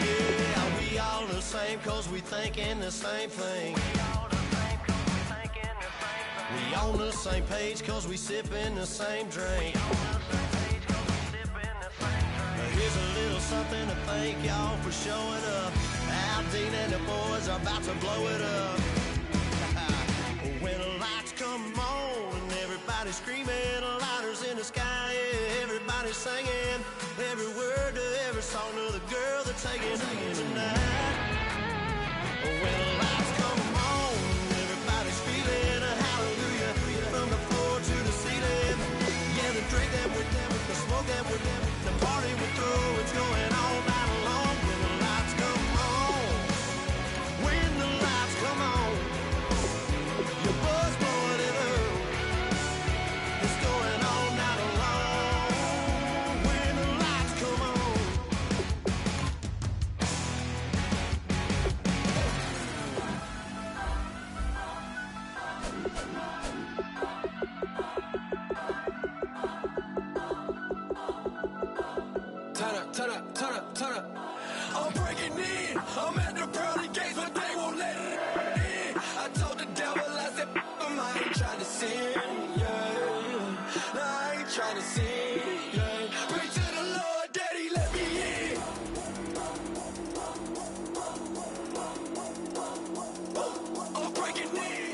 Yeah, we all the same cause we thinking the same thing. We on the same page cause we sipping the same drink. Here's a little something to thank y'all for showing up. Al Dean and the boys are about to blow it up. When the lights come on and everybody's screaming, lighters in the sky, yeah, everybody's singing. Every word to every song to the girl that's taking tonight. When the lights come on, everybody's feeling a hallelujah. From the floor to the ceiling. Yeah, the drink that we're with, the smoke that we're the party we're through, it's going all night long. When the lights come on, when the lights come on, your buzz blowing it up, it's going all night long. When the lights come on. Turn up, turn up, turn up. I'm breaking in. I'm at the pearly gates, but they won't let it in. I told the devil, I said, I ain't trying to sin, yeah. No, I ain't trying to sin, yeah. Pray to the Lord, Daddy, let me in. I'm breaking in.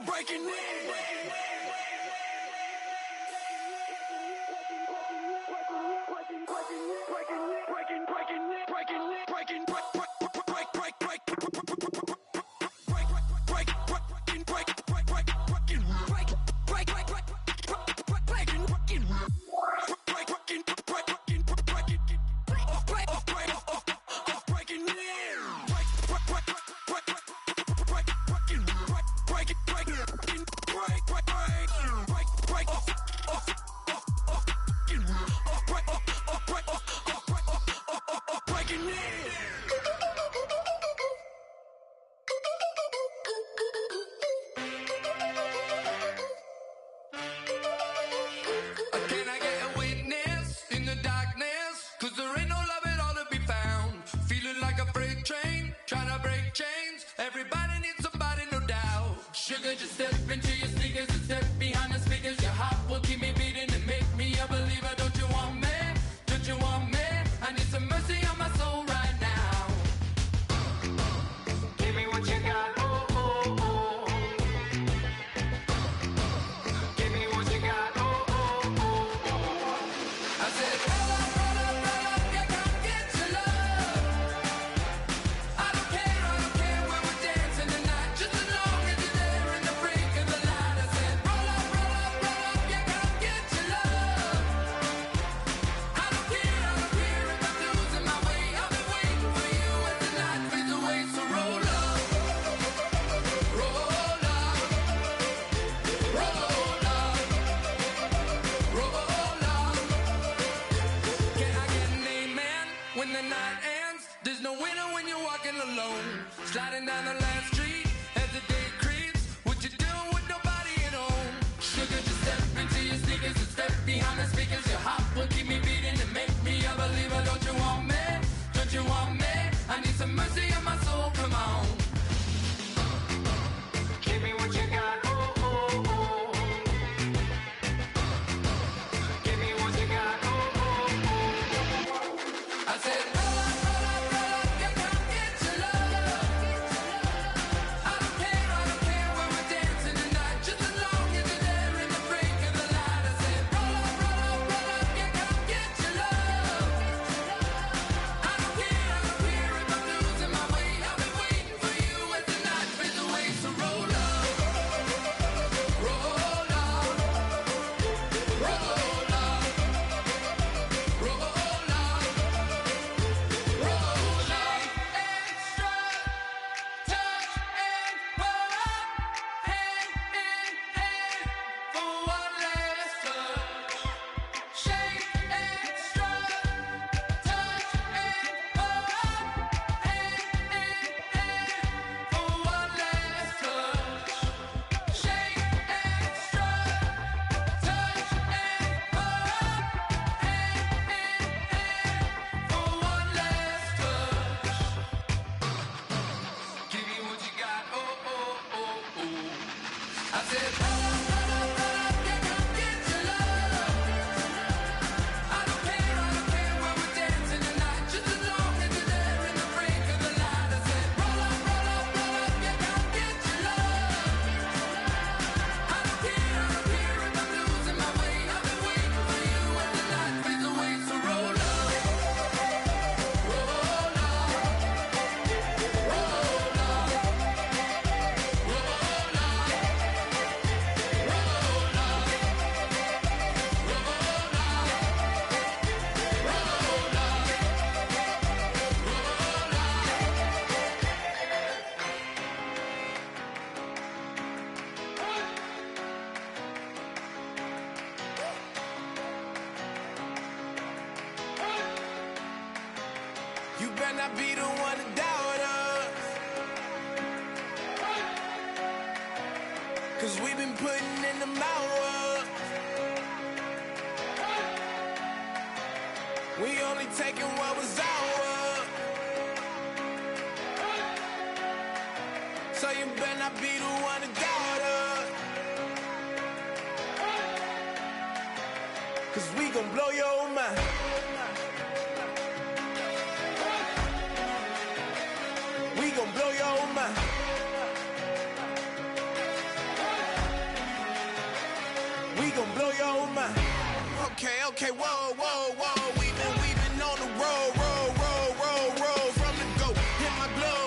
Breaking in. Sliding down the last street as the day creeps. What you doing with nobody at home? Sugar, just step into your sneakers and step behind the speakers. Your heart will keep me beating and make me a believer. Don't you want me? Don't you want me? I need some mercy on my soul, come on. Give me what you got, oh, oh, oh. Give me what you got, oh, oh, oh. I said, roll up, yeah, come get your love. I don't care when we're dancing tonight, just as long as you're there in the break of the light. I said, roll up, yeah, come get your love. I don't care if I'm losing my way. I've been waiting for you as the night fades away. So roll up, roll up, roll up, roll up, roll up. Extra, touch and pull up, hand in hand for one last touch. Shake extra, touch and pull up, hand in hand for one last touch. Shake extra, touch and pull up, hand in hand for one last touch. Give me what you got, oh, oh, oh, oh. I said, yeah, come get your love. I don't care when we're dancing tonight, just as long as you're there in the break of the light. I said, roll up, yeah, come get your love. I don't care if I'm losing my way. I've been waiting for you as the night fades away. So roll up, roll up, roll up, roll up, roll up, you better not be the one to doubt us, 'cause we've been putting in the hours. We only taking what was ours. So you better not be the one to doubt us, 'cause we gon' blow your mind. We gon' blow your mind. We gon' blow your mind. Okay, whoa, whoa, whoa. We've been on the road from the go. Hit my glow.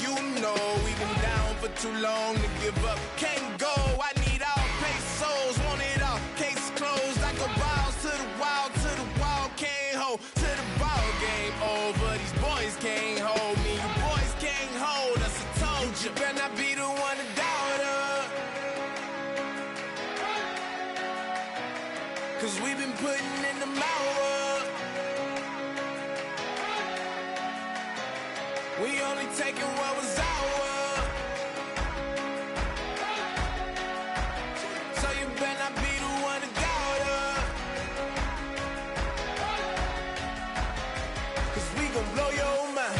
You know we've been down for too long to give up. Can't go. I need all pesos, want it all. Case closed. I go balls to the wall, can't hold. To the ball game over. These boys can't hold me. You boys can't hold us. I told you. You better not be the one to doubt us, 'cause we've been putting in the hours. We only taking what was ours. So you better not be the one to doubt us, 'cause we gon' blow your mind.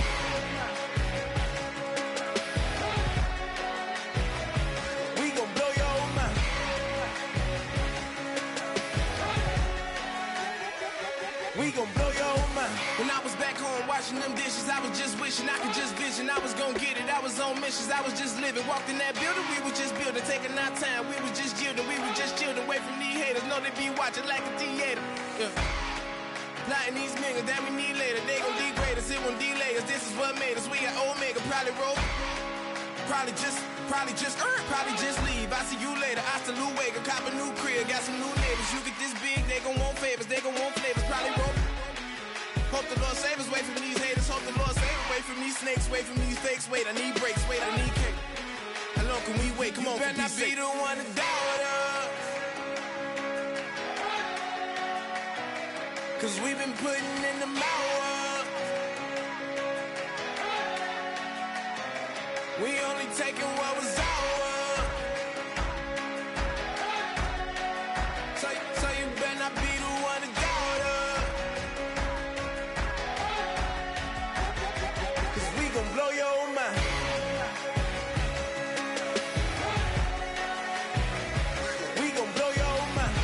We gon' blow your mind. We gon' blow your mind. When I was back home washing them dishes, I was just wishing I could just vision. I was gon' get it. I was on missions. I was just living. Walked in that building, we was just building, taking our time. We was just yielding. We was just chilling away from these haters. Know they be watching like a theater. Yeah. Plotting these niggas that we need later. They gon' degrade us. It won't delay us. This is what made us. We got Omega. Probably roll. Probably just leave. I see you later. I salute Wake. Cop a new crib. Got some new neighbors. You get this big, they gon' want favors. They gon' want flavors. Probably roll. Hope the Lord save us. Wait from these haters. Hope the Lord save us. Wait from these snakes. Wait from these fakes. Wait, I need breaks. Wait, I need cake. How long can we wait? Come on, for peace sake. You better not be the one to doubt us, 'cause we've been putting in the hours. We only taking what was ours. So you better not be the one to doubt us. 'Cause we gon' blow your mind. We gon' blow your mind.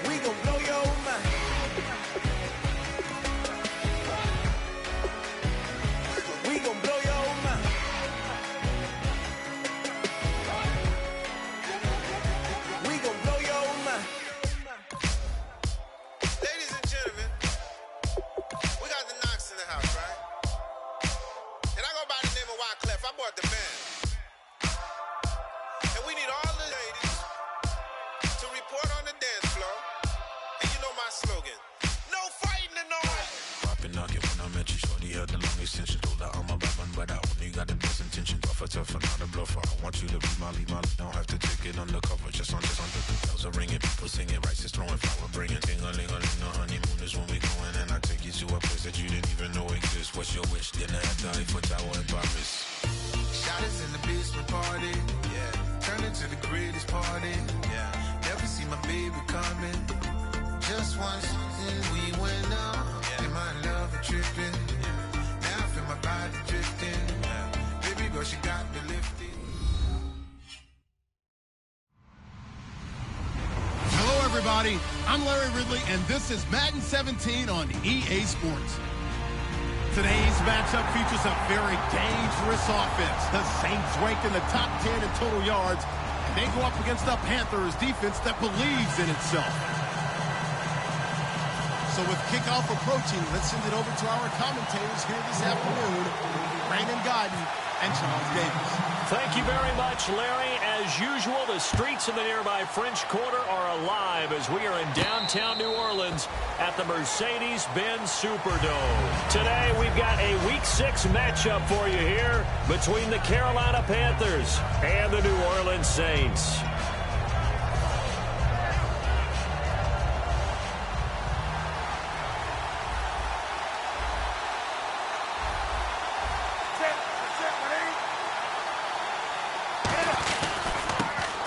We gon' blow your mind. We gon' blow your mind. We gon' blow your mind. Ladies and gentlemen, we got the Knox in the house, right? And I go by the name of Wyclef. I bought the band. And we need all the ladies to report on the dance floor. And you know my slogan, no fighting and no fighting. Poppin' knock it when I met you, shorty had the long extension. Told her I'm a bad one, but I only got the best intention. Tougher, not a bluffer. I want you to be Molly. Don't have to take it undercover. Just under the bells are ringing. People singing, rice is throwing, flower bringing. Ting-a-ling-a-ling, the honeymoon is when we going. And I take you to a place that you didn't even know exists. What's your wish? Dinner at the Eiffel Tower in Paris. Shot is in the basement party. Yeah. Turn into the greatest party. Yeah. Never see my baby coming. Just once we went up. Yeah. And my love tripping. Yeah. Now I feel my body drifting. Yeah. Baby girl, she got me lifted. Hello, everybody. I'm Larry Ridley, and this is Madden 17 on EA Sports. Today's matchup features a very dangerous offense. The Saints ranked in the top 10 in total yards, and they go up against the Panthers defense that believes in itself. So with kickoff approaching, let's send it over to our commentators here this afternoon, Brandon Godden and Charles Davis. Thank you very much, Larry. As usual, the streets in the nearby French Quarter are alive as we are in downtown New Orleans at the Mercedes-Benz Superdome. Today, we've got a Week 6 matchup for you here between the Carolina Panthers and the New Orleans Saints.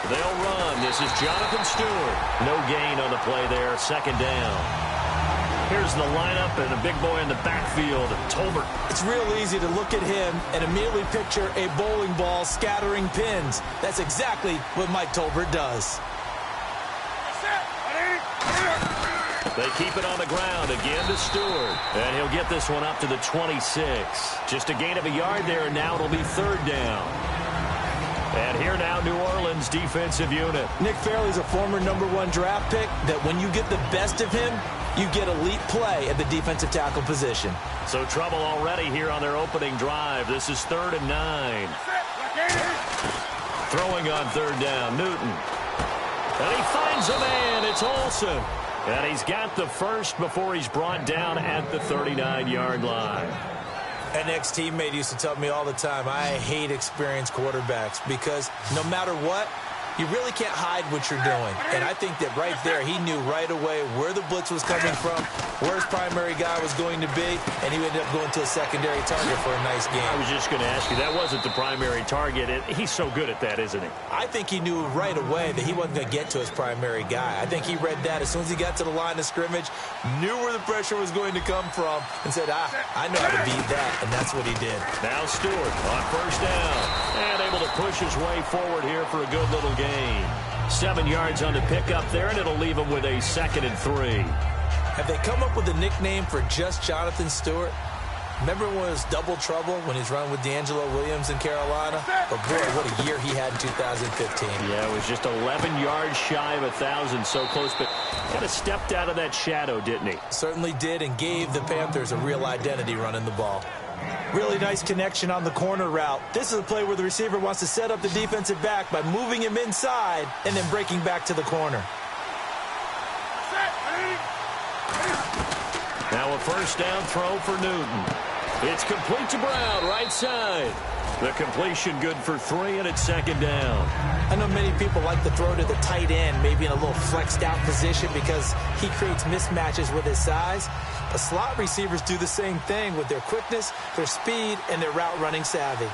They'll run. This is Jonathan Stewart. No gain on the play there. Second down. Here's the lineup and a big boy in the backfield, Tolbert. It's real easy to look at him and immediately picture a bowling ball scattering pins. That's exactly what Mike Tolbert does. They keep it on the ground again to Stewart. And he'll get this one up to the 26. Just a gain of a yard there, and now it'll be third down. And here now, New Orleans defensive unit. Nick Fairley's a former #1 draft pick that when you get the best of him, you get elite play at the defensive tackle position. So trouble already here on their opening drive. This is 3rd and 9. Throwing on 3rd down, Newton. And he finds a man. It's Olsen. And he's got the first before he's brought down at the 39-yard line. An ex-teammate used to tell me all the time, I hate experienced quarterbacks because no matter what, you really can't hide what you're doing. And I think that right there, he knew right away where the blitz was coming from, where his primary guy was going to be, and he ended up going to a secondary target for a nice game. I was just going to ask you, that wasn't the primary target. He's so good at that, isn't he? I think he knew right away that he wasn't going to get to his primary guy. I think he read that as soon as he got to the line of scrimmage, knew where the pressure was going to come from, and said, I know how to beat that, and that's what he did. Now Stewart on 1st down, and able to push his way forward here for a good little game. 7 yards on the pickup there, and it'll leave him with a 2nd and 3. Have they come up with a nickname for just Jonathan Stewart? Remember when it was double trouble when he's running with D'Angelo Williams in Carolina? But boy, what a year he had in 2015. Yeah, it was just 11 yards shy of 1,000, so close, but kind of stepped out of that shadow, didn't he? Certainly did, and gave the Panthers a real identity running the ball. Really nice connection on the corner route. This is a play where the receiver wants to set up the defensive back by moving him inside and then breaking back to the corner. Now a 1st down throw for Newton. It's complete to Brown, right side. The completion good for 3, and it's second down. I know many people like to throw to the tight end, maybe in a little flexed out position because he creates mismatches with his size. The slot receivers do the same thing with their quickness, their speed, and their route running savvy.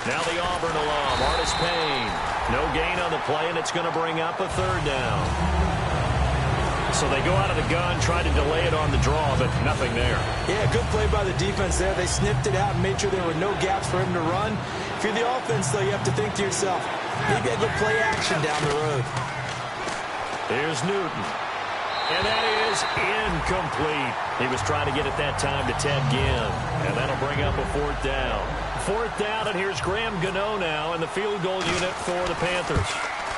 Now the Auburn alarm, Artis Payne. No gain on the play, and it's going to bring up a third down. So they go out of the gun, try to delay it on the draw, but nothing there. Yeah, good play by the defense there. They sniffed it out and made sure there were no gaps for him to run. If you're the offense, though, you have to think to yourself, maybe I get play action down the road. Here's Newton. And that is incomplete. He was trying to get it that time to Ted Ginn. And that'll bring up a fourth down. Fourth down, and here's Graham Gano now in the field goal unit for the Panthers.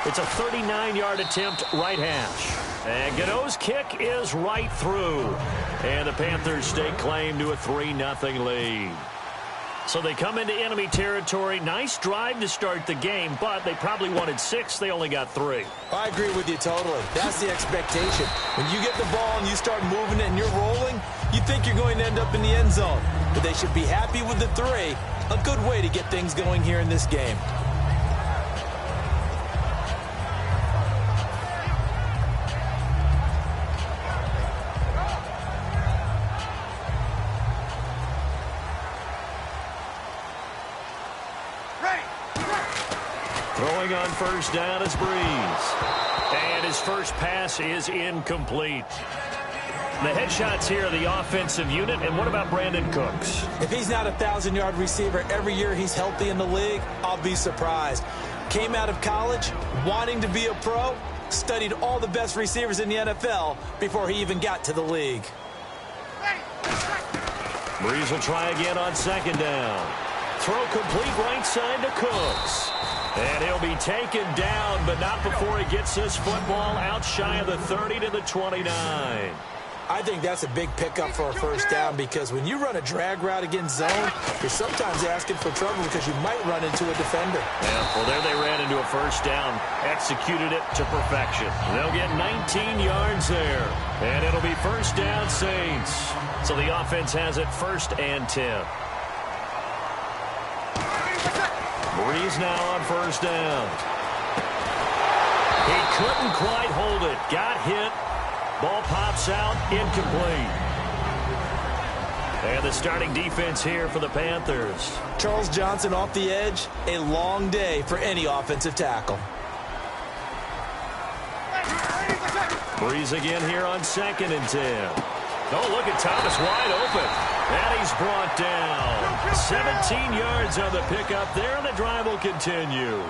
It's a 39-yard attempt, right hash. And Gano's kick is right through. And the Panthers stake claim to a 3-0 lead. So they come into enemy territory. Nice drive to start the game, but they probably wanted 6. They only got 3. I agree with you totally. That's the expectation. When you get the ball and you start moving it and you're rolling, you think you're going to end up in the end zone. But they should be happy with the 3. A good way to get things going here in this game. Throwing on first down is Breeze. And his first pass is incomplete. The headshots here are the offensive unit. And what about Brandon Cooks? If he's not a 1,000-yard receiver every year he's healthy in the league, I'll be surprised. Came out of college wanting to be a pro, studied all the best receivers in the NFL before he even got to the league. Breeze will try again on second down. Throw complete right side to Cooks. And he'll be taken down, but not before he gets this football out shy of the 30 to the 29. I think that's a big pickup for a first down because when you run a drag route against zone, you're sometimes asking for trouble because you might run into a defender. Yeah, well, there they ran into a first down, executed it to perfection. They'll get 19 yards there, and it'll be first down Saints. So the offense has it 1st and 10. Breeze now on first down. He couldn't quite hold it. Got hit. Ball pops out. Incomplete. And the starting defense here for the Panthers. Charles Johnson off the edge. A long day for any offensive tackle. Breeze again here on 2nd and 10. Oh, look at Thomas wide open. And he's brought down. 17 yards on the pickup there, and the drive will continue.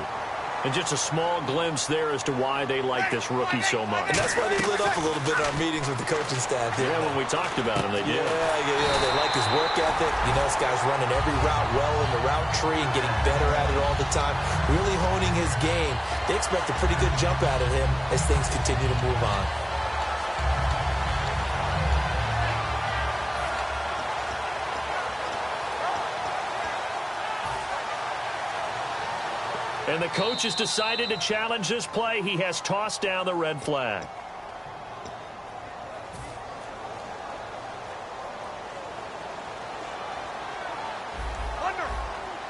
And just a small glimpse there as to why they like this rookie so much. And that's why they lit up a little bit in our meetings with the coaching staff. Yeah, when we talked about him, they did. Yeah, they like his work ethic. You know, this guy's running every route well in the route tree and getting better at it all the time, really honing his game. They expect a pretty good jump out of him as things continue to move on. And the coach has decided to challenge this play. He has tossed down the red flag.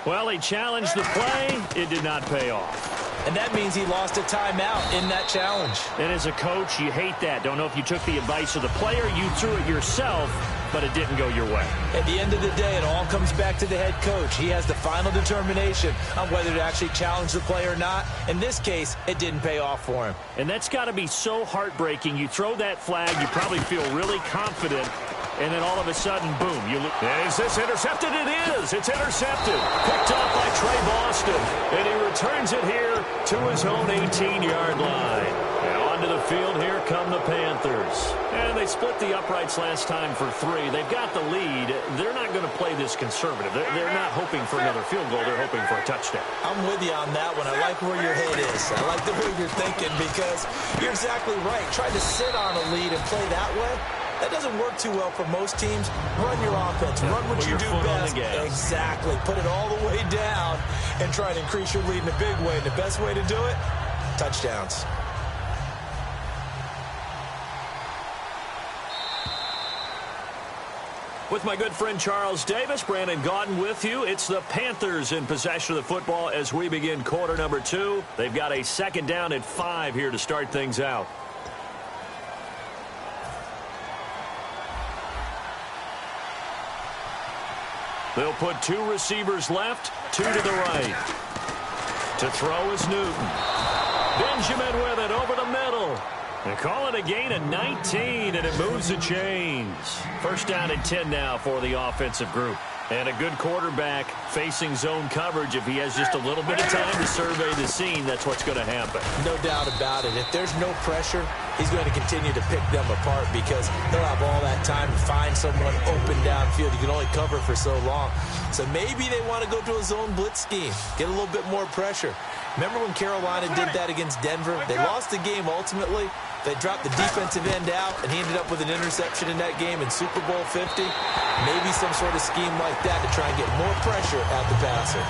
Well, he challenged the play. It did not pay off. And that means he lost a timeout in that challenge. And as a coach, you hate that. Don't know if you took the advice of the player. You threw it yourself, but it didn't go your way. At the end of the day, it all comes back to the head coach. He has the final determination on whether to actually challenge the play or not. In this case, it didn't pay off for him. And that's got to be so heartbreaking. You throw that flag, you probably feel really confident, and then all of a sudden, boom, you look. And is this intercepted? It is. It's intercepted. Picked off by Trey Boston. And he returns it here to his own 18-yard line. Now onto the field, here come the Panthers. And they split the uprights last time for 3. They've got the lead. They're not going to play this conservative. They're not hoping for another field goal. They're hoping for a touchdown. I'm with you on that one. I like where your head is. I like the way you're thinking because you're exactly right. Trying to sit on a lead and play that way, that doesn't work too well for most teams. Run your offense. Run what you do best. Exactly. Put it all the way down and try to increase your lead in a big way. And the best way to do it, touchdowns. With my good friend Charles Davis, Brandon Gaudin with you. It's the Panthers in possession of the football as we begin quarter number 2. They've got a second down and 5 here to start things out. They'll put 2 receivers left, 2 to the right. To throw is Newton. Benjamin with it over the middle. They call it a gain of 19, and it moves the chains. First down and 10 now for the offensive group. And a good quarterback facing zone coverage. If he has just a little bit of time to survey the scene, that's what's going to happen. No doubt about it. If there's no pressure, he's going to continue to pick them apart because he'll have all that time to find someone open downfield. You can only cover for so long. So maybe they want to go to a zone blitz scheme, get a little bit more pressure. Remember when Carolina did that against Denver? They lost the game ultimately. They dropped the defensive end out, and he ended up with an interception in that game in Super Bowl 50. Maybe some sort of scheme like that to try and get more pressure at the passer.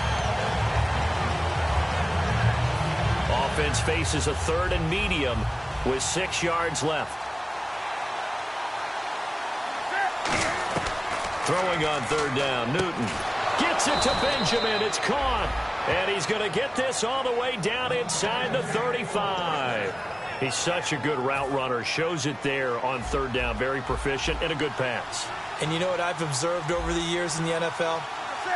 Offense faces a 3rd and medium with 6 yards left. Throwing on 3rd down, Newton gets it to Benjamin. It's caught, and he's going to get this all the way down inside the 35. He's such a good route runner. Shows it there on 3rd down. Very proficient and a good pass. And you know what I've observed over the years in the NFL?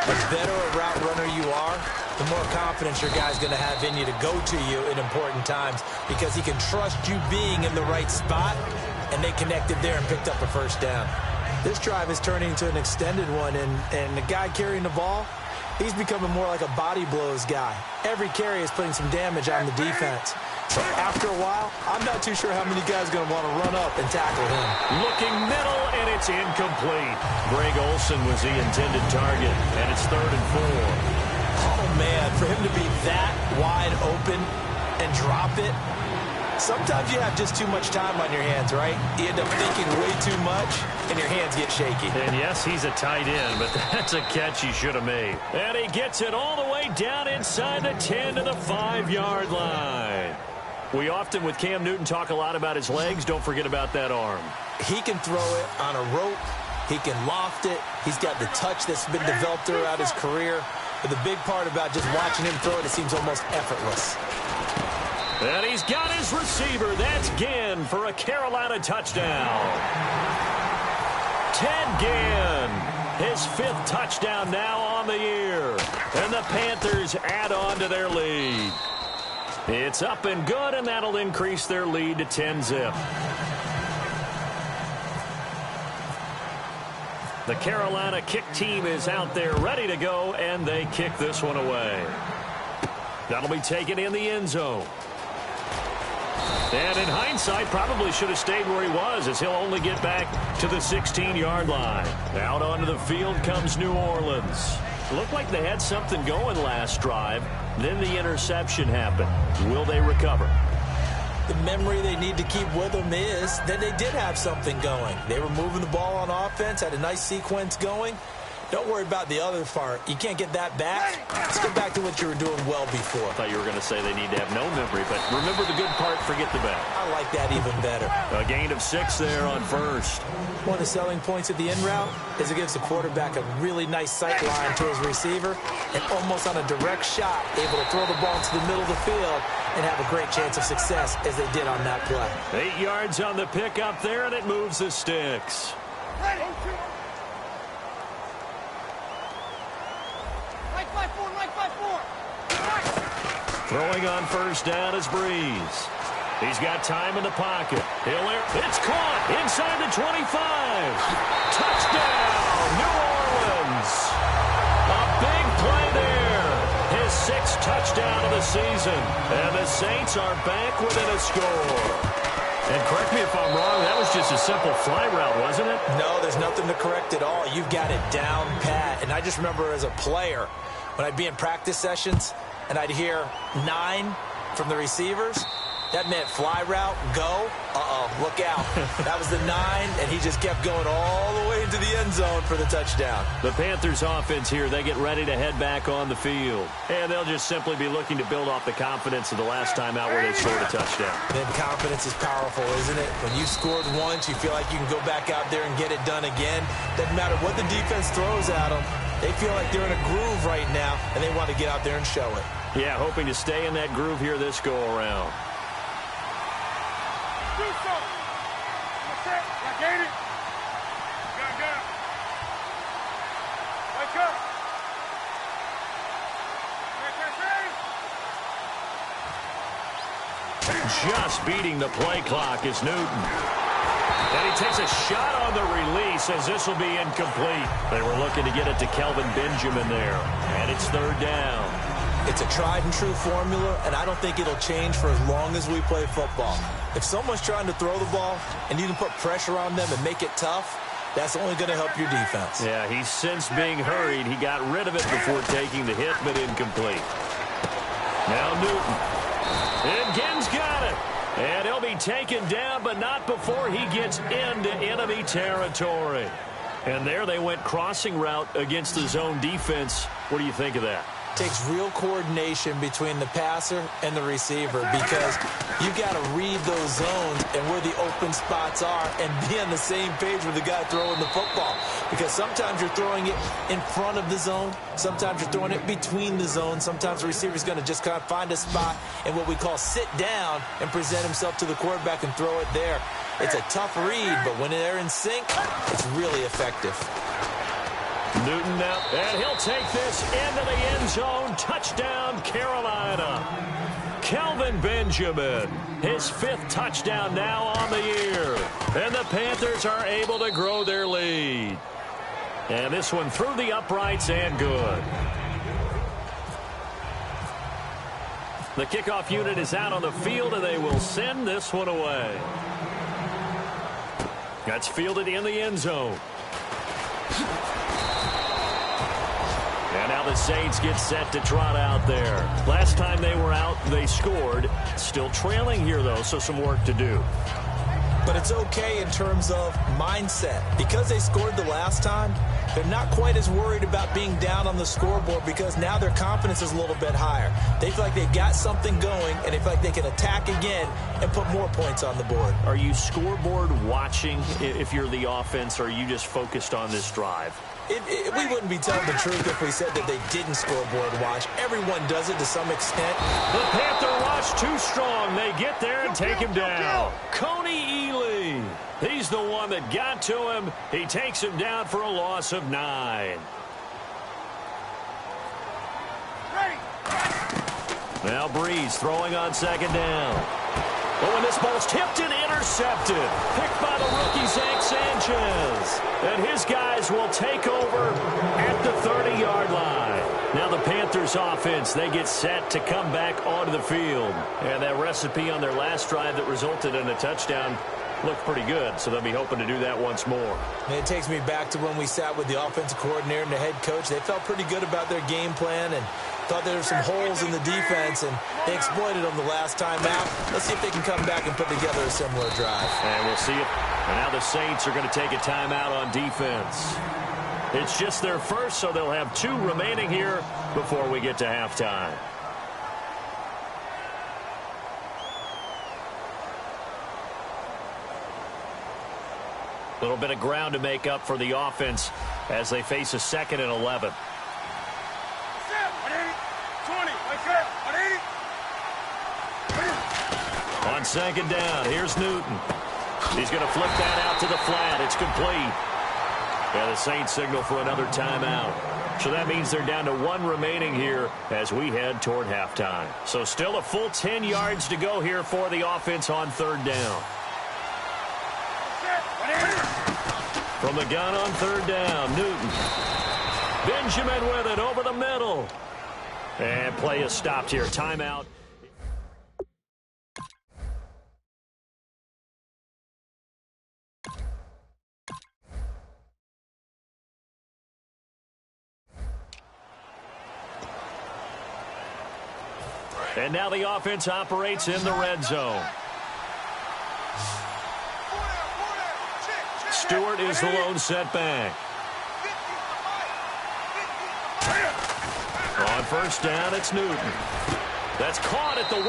The better a route runner you are, the more confidence your guy's going to have in you to go to you in important times because he can trust you being in the right spot, and they connected there and picked up a first down. This drive is turning into an extended one, and the guy carrying the ball, he's becoming more like a body blows guy. Every carry is putting some damage on the defense. So after a while, I'm not too sure how many guys are going to want to run up and tackle him. Looking middle, and it's incomplete. Greg Olsen was the intended target, and it's 3rd and 4. Oh, man, for him to be that wide open and drop it, sometimes you have just too much time on your hands, right? You end up thinking way too much, and your hands get shaky. And yes, he's a tight end, but that's a catch he should have made. And he gets it all the way down inside the 10 to the 5-yard line. We often, with Cam Newton, talk a lot about his legs. Don't forget about that arm. He can throw it on a rope. He can loft it. He's got the touch that's been developed throughout his career. But the big part about just watching him throw it, it seems almost effortless. And he's got his receiver. That's Ginn for a Carolina touchdown. Ted Ginn, his 5th touchdown now on the year. And the Panthers add on to their lead. It's up and good, and that'll increase their lead to 10-zip. The Carolina kick team is out there ready to go, and they kick this one away. That'll be taken in the end zone. And in hindsight, probably should have stayed where he was, as he'll only get back to the 16-yard line. Out onto the field comes New Orleans. Looked like they had something going last drive. Then the interception happened. Will they recover? The memory they need to keep with them is that they did have something going. They were moving the ball on offense, had a nice sequence going. Don't worry about the other part. You can't get that back. Let's get back to what you were doing well before. I thought you were going to say they need to have no memory, but remember the good part, forget the bad. I like that even better. A gain of 6 there on 1st. One of the selling points of the in route is it gives the quarterback a really nice sight line to his receiver and almost on a direct shot, able to throw the ball into the middle of the field and have a great chance of success as they did on that play. 8 yards on the pickup there, and it moves the sticks. Throwing on 1st down is Breeze. He's got time in the pocket. It's caught inside the 25. Touchdown, New Orleans. A big play there. His 6th touchdown of the season. And the Saints are back within a score. And correct me if I'm wrong, that was just a simple fly route, wasn't it? No, there's nothing to correct at all. You've got it down pat. And I just remember as a player, when I'd be in practice sessions and I'd hear 9 from the receivers, That meant fly route, go. Look out. That was the 9, and he just kept going all the way into the end zone for the touchdown. The Panthers offense here, they get ready to head back on the field. And they'll just simply be looking to build off the confidence of the last time out where they scored a touchdown. Then confidence is powerful, isn't it? When you scored once, you feel like you can go back out there and get it done again. Doesn't matter what the defense throws at them. They feel like they're in a groove right now, and they want to get out there and show it. Yeah, hoping to stay in that groove here this go-around. Do so. That's it. I get it. Good. Wake up. Just beating the play clock is Newton. And he takes a shot on the release as this will be incomplete. They were looking to get it to Kelvin Benjamin there. And it's third down. It's a tried-and-true formula, and I don't think it'll change for as long as we play football. If someone's trying to throw the ball and you can put pressure on them and make it tough, that's only going to help your defense. Yeah, he's since being hurried. He got rid of it before taking the hit, but incomplete. Now Newton. And Ginn's got it. And he'll be taken down, but not before he gets into enemy territory. And there they went crossing route against the zone defense. What do you think of that? Takes real coordination between the passer and the receiver because you've got to read those zones and where the open spots are and be on the same page with the guy throwing the football. Because sometimes you're throwing it in front of the zone. Sometimes you're throwing it between the zones. Sometimes the receiver's going to just kind of find a spot and what we call sit down and present himself to the quarterback and throw it there. It's a tough read, but when they're in sync, it's really effective. Newton now, and he'll take this into the end zone. Touchdown, Carolina. Kelvin Benjamin, his 5th touchdown now on the year. And the Panthers are able to grow their lead. And this one through the uprights and good. The kickoff unit is out on the field, and they will send this one away. That's fielded in the end zone. And now the Saints get set to trot out there. Last time they were out, they scored. Still trailing here, though, so some work to do. But it's okay in terms of mindset. Because they scored the last time, they're not quite as worried about being down on the scoreboard because now their confidence is a little bit higher. They feel like they've got something going, and they feel like they can attack again and put more points on the board. Are you scoreboard watching if you're the offense, or are you just focused on this drive? We wouldn't be telling the truth if we said that they didn't scoreboard watch. Everyone does it to some extent. The Panther rush too strong. They get there and take him down. Coney Ely. He's the one that got to him. He takes him down for a loss of 9. Now Breeze throwing on second down. Oh, and this ball's tipped and intercepted. Picked by the rookie, Zach Sanchez. And his guys will take over at the 30-yard line. Now the Panthers offense, they get set to come back onto the field. And that recipe on their last drive that resulted in a touchdown looked pretty good, so they'll be hoping to do that once more. And it takes me back to when we sat with the offensive coordinator and the head coach. They felt pretty good about their game plan and thought there were some holes in the defense, and they exploited them the last time out. Let's see if they can come back and put together a similar drive. And we'll see it. And now the Saints are going to take a timeout on defense. It's just their first, so they'll have 2 remaining here before we get to halftime. A little bit of ground to make up for the offense as they face a 2nd and 11. On second down, here's Newton. He's going to flip that out to the flat. It's complete. And the Saints signal for another timeout. So that means they're down to 1 remaining here as we head toward halftime. So still a full 10 yards to go here for the offense on third down. From the gun on third down, Newton. Benjamin with it over the middle. And play is stopped here. Timeout. And now the offense operates in the red zone. Stewart is the lone setback. On first down, it's Newton. That's caught at the 1.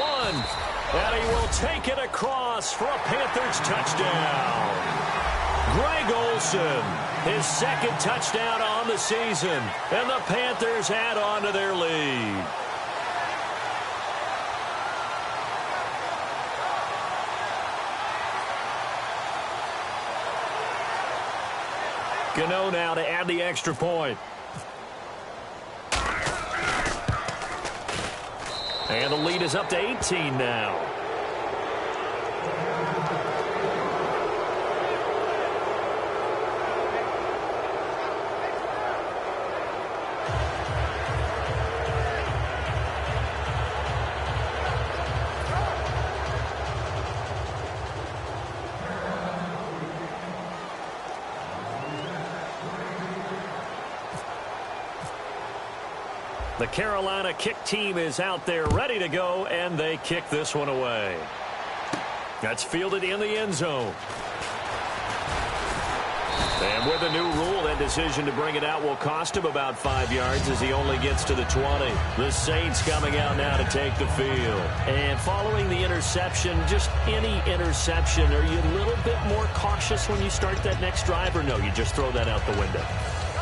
And he will take it across for a Panthers touchdown. Greg Olsen, his second touchdown on the season. And the Panthers add on to their lead. Gano now to add the extra point. And the lead is up to 18 now. The Carolina kick team is out there ready to go, and they kick this one away. That's fielded in the end zone. And with a new rule, that decision to bring it out will cost him about 5 yards as he only gets to the 20. The Saints coming out now to take the field. And following the interception, just any interception, are you a little bit more cautious when you start that next drive, or no, you just throw that out the window?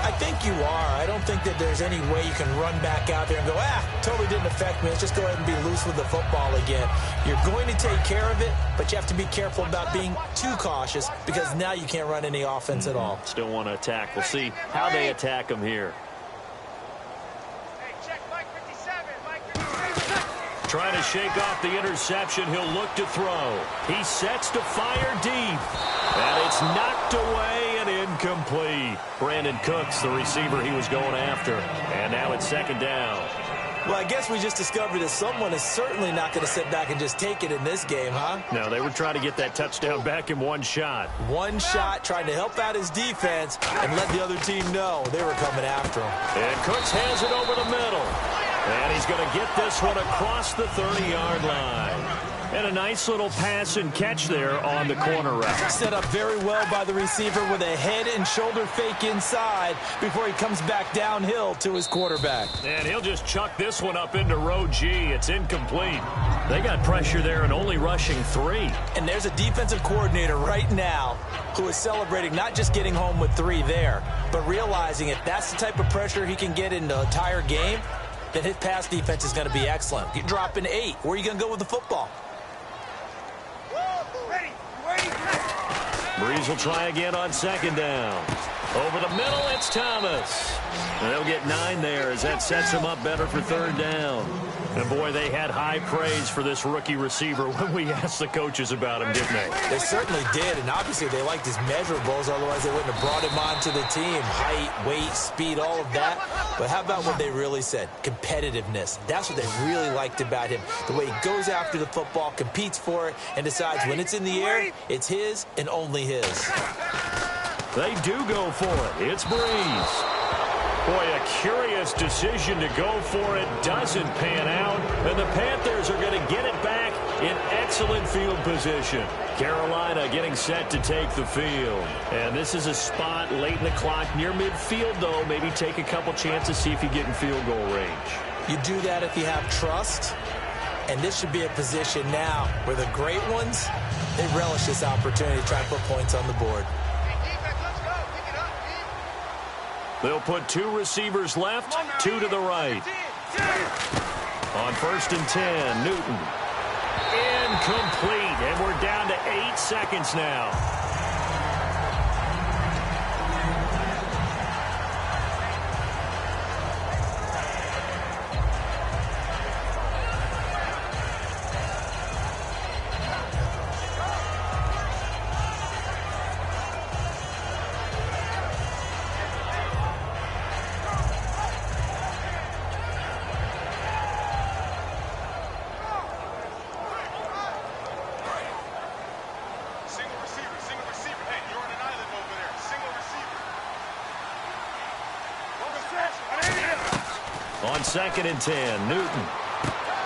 I think you are. I don't think that there's any way you can run back out there and go, totally didn't affect me. Let's just go ahead and be loose with the football again. You're going to take care of it, but you have to be careful about being too cautious because now you can't run any offense at all. Still want to attack. We'll see how they attack him here. Hey, check Mike 57. Mike 57. Trying to shake off the interception. He'll look to throw. He sets to fire deep. And it's knocked away and incomplete. Brandon Cooks, the receiver he was going after. And now it's second down. Well, I guess we just discovered that someone is certainly not going to sit back and just take it in this game, huh? No, they were trying to get that touchdown back in one shot. One shot, trying to help out his defense and let the other team know they were coming after him. And Cooks has it over the middle. And he's going to get this one across the 30-yard line. And a nice little pass and catch there on the corner route. Set up very well by the receiver with a head and shoulder fake inside before he comes back downhill to his quarterback. And he'll just chuck this one up into row G. It's incomplete. They got pressure there and only rushing 3. And there's a defensive coordinator right now who is celebrating not just getting home with 3 there, but realizing if that's the type of pressure he can get in the entire game, then his pass defense is going to be excellent. You're dropping 8. Where are you going to go with the football? Breeze will try again on second down. Over the middle, it's Thomas. They'll get 9 there as that sets him up better for third down. And, boy, they had high praise for this rookie receiver when we asked the coaches about him, didn't they? They certainly did, and obviously they liked his measurables, otherwise they wouldn't have brought him onto the team. Height, weight, speed, all of that. But how about what they really said? Competitiveness. That's what they really liked about him. The way he goes after the football, competes for it, and decides when it's in the air, it's his and only his. They do go for it. It's Breeze. Boy, a curious decision to go for it. Doesn't pan out. And the Panthers are going to get it back in excellent field position. Carolina getting set to take the field. And this is a spot late in the clock near midfield, though. Maybe take a couple chances, see if you get in field goal range. You do that if you have trust. And this should be a position now where the great ones, they relish this opportunity to try and put points on the board. They'll put 2 receivers left, 2 to the right. On first and 10, Newton. Incomplete, and we're down to 8 seconds now. On second and 10, Newton.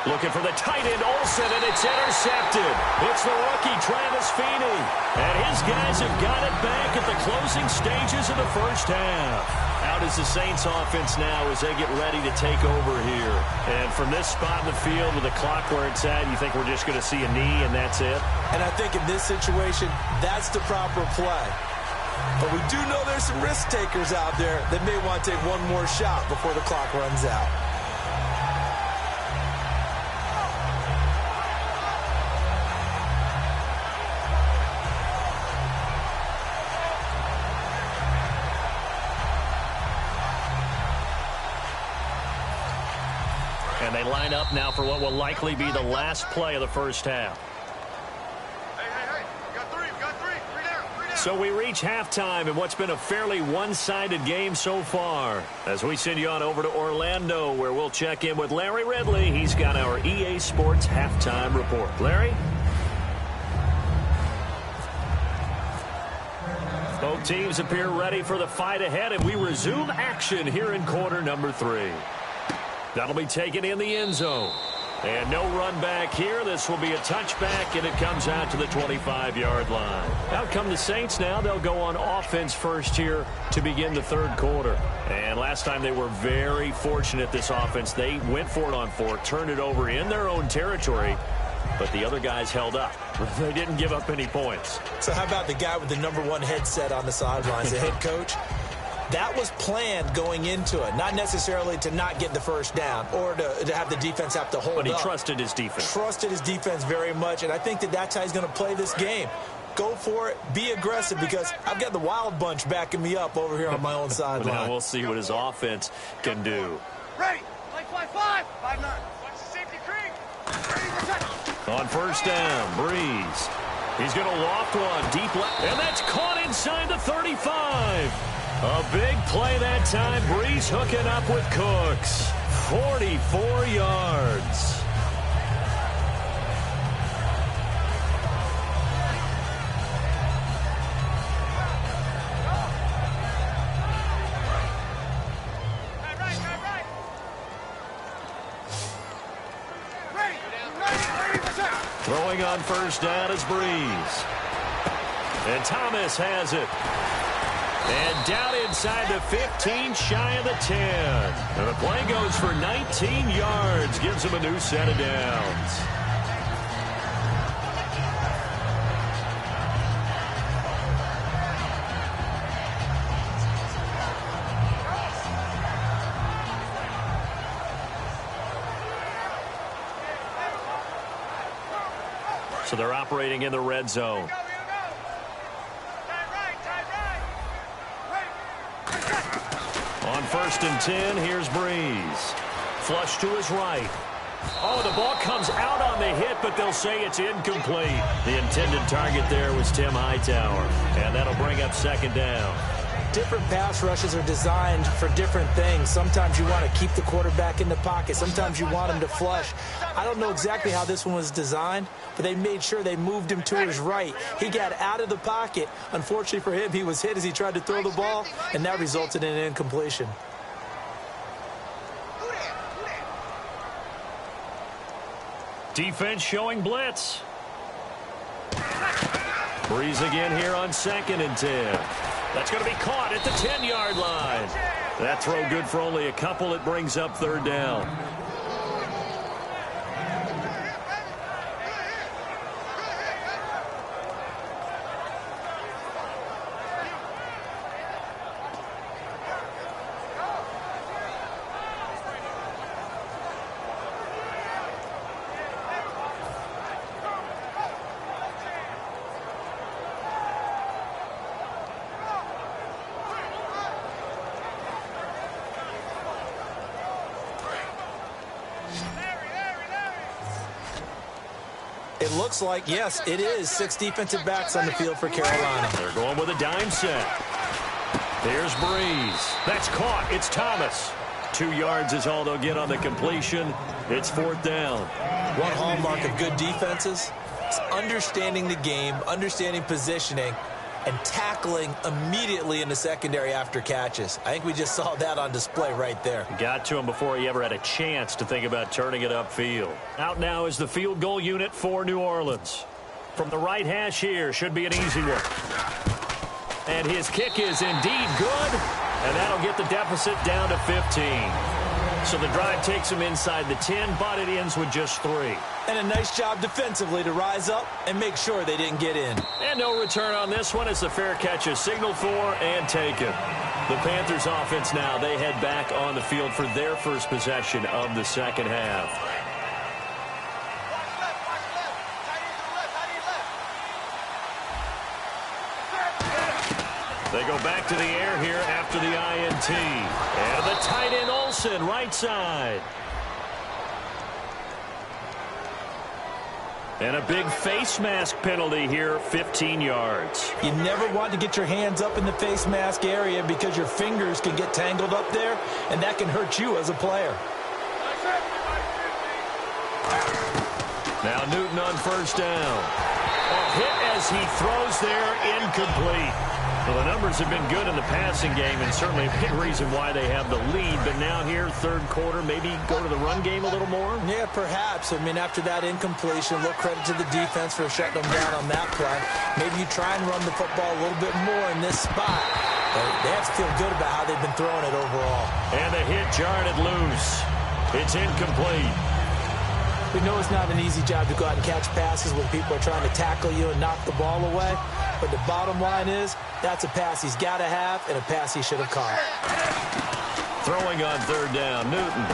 Looking for the tight end, Olsen, and it's intercepted. It's the rookie, Travis Feeney. And his guys have got it back at the closing stages of the first half. Out is the Saints offense now as they get ready to take over here. And from this spot in the field with the clock where it's at, you think we're just going to see a knee and that's it? And I think in this situation, that's the proper play. But we do know there's some risk takers out there that may want to take one more shot before the clock runs out. And they line up now for what will likely be the last play of the first half. Hey, got three down. So we reach halftime in what's been a fairly one-sided game so far. As we send you on over to Orlando, where we'll check in with Larry Ridley. He's got our EA Sports halftime report. Larry? Both teams appear ready for the fight ahead, and we resume action here in quarter number 3. That'll be taken in the end zone. And no run back here. This will be a touchback, and it comes out to the 25-yard line. Out come the Saints now. They'll go on offense first here to begin the third quarter. And last time they were very fortunate, this offense. They went for it on 4, turned it over in their own territory, but the other guys held up. They didn't give up any points. So how about the guy with the #1 headset on the sidelines, the head coach? That was planned going into it, not necessarily to not get the first down or to have the defense have to hold up. But he trusted his defense. Trusted his defense very much, and I think that's how he's going to play this game. Go for it, be aggressive, because I've got the wild bunch backing me up over here on my own sideline. Now we'll see what his offense can do. Ready. Play 5-9. Watch the safety creek. On first down, Breeze. He's going to loft one deep left, and that's caught inside the 35. A big play that time. Breeze hooking up with Cooks. 44 yards. Throwing on first down is Breeze. And Thomas has it. And down inside the 15, shy of the 10. And the play goes for 19 yards. Gives him a new set of downs. So they're operating in the red zone. On first and 10, here's Breeze. Flush to his right. Oh, the ball comes out on the hit, but they'll say it's incomplete. The intended target there was Tim Hightower, and that'll bring up second down. Different pass rushes are designed for different things. Sometimes you want to keep the quarterback in the pocket. Sometimes you want him to flush. I don't know exactly how this one was designed, but they made sure they moved him to his right. He got out of the pocket. Unfortunately for him, he was hit as he tried to throw the ball, and that resulted in an incompletion. Defense showing blitz. Breeze again here on second and 10. That's going to be caught at the 10-yard line. That throw good for only a couple. It brings up third down. It looks like, yes, it is 6 defensive backs on the field for Carolina. They're going with a dime set. There's Breeze. That's caught. It's Thomas. 2 yards is all they'll get on the completion. It's fourth down. One hallmark of good defenses is understanding the game, understanding positioning, and tackling immediately in the secondary after catches. I think we just saw that on display right there. Got to him before he ever had a chance to think about turning it upfield. Out now is the field goal unit for New Orleans. From the right hash here, should be an easy one. And his kick is indeed good, and that'll get the deficit down to 15. So the drive takes him inside the 10, but it ends with just 3. And a nice job defensively to rise up and make sure they didn't get in. And no return on this one as the fair catch is signaled for and taken. The Panthers offense now, they head back on the field for their first possession of the second half. They go back to the air here after the INT. And the tight end Olsen, right side. And a big face mask penalty here, 15 yards. You never want to get your hands up in the face mask area because your fingers can get tangled up there, and that can hurt you as a player. Now Newton on first down. A hit as he throws there, incomplete. Well, the numbers have been good in the passing game, and certainly a big reason why they have the lead. But now here, third quarter, maybe go to the run game a little more? Yeah, perhaps. I mean, after that incompletion, a little credit to the defense for shutting them down on that play. Maybe you try and run the football a little bit more in this spot. But they have to feel good about how they've been throwing it overall. And the hit jarred it loose. It's incomplete. We know it's not an easy job to go out and catch passes when people are trying to tackle you and knock the ball away. But the bottom line is, that's a pass he's got to have and a pass he should have caught. Throwing on third down, Newton.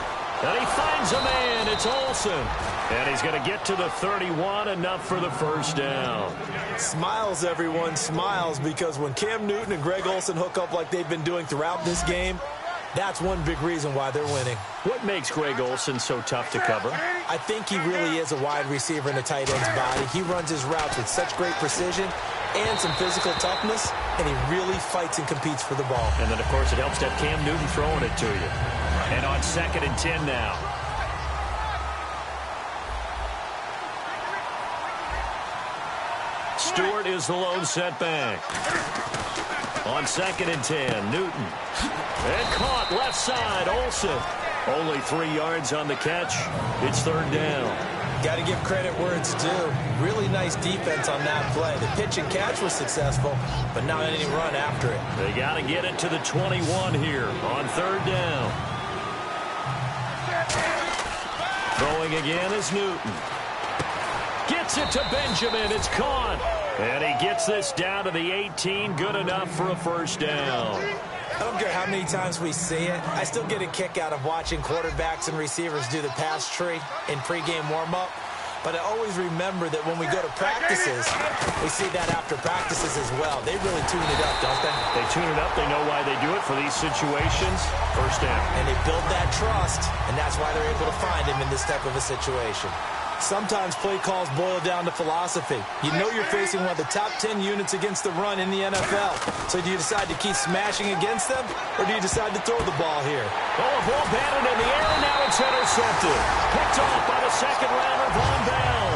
And he finds a man. It's Olsen. And he's going to get to the 31, enough for the first down. Smiles, everyone, smiles, because when Cam Newton and Greg Olsen hook up like they've been doing throughout this game, that's one big reason why they're winning. What makes Greg Olsen so tough to cover? I think he really is a wide receiver in a tight end's body. He runs his routes with such great precision and some physical toughness, and he really fights and competes for the ball. And then, of course, it helps to have Cam Newton throwing it to you. And on 2nd and 10 now. Stewart is the lone setback. On 2nd and 10, Newton. And caught left side, Olsen. Only 3 yards on the catch. It's third down. Got to give credit where it's due. Really nice defense on that play. The pitch and catch was successful, but not any run after it. They got to get it to the 21 here on third down. Throwing again is Newton. Gets it to Benjamin. It's caught. And he gets this down to the 18. Good enough for a first down. I don't care how many times we see it. I still get a kick out of watching quarterbacks and receivers do the pass tree in pregame warm-up. But I always remember that when we go to practices, we see that after practices as well. They really tune it up, don't they? They tune it up. They know why they do it for these situations. First down. And they build that trust, and that's why they're able to find him in this type of a situation. Sometimes play calls boil down to philosophy. You know you're facing one of the top 10 units against the run in the NFL. So do you decide to keep smashing against them, or do you decide to throw the ball here? Oh, a ball batted in the air, and now it's intercepted. Picked off by the second rounder, Von Bell.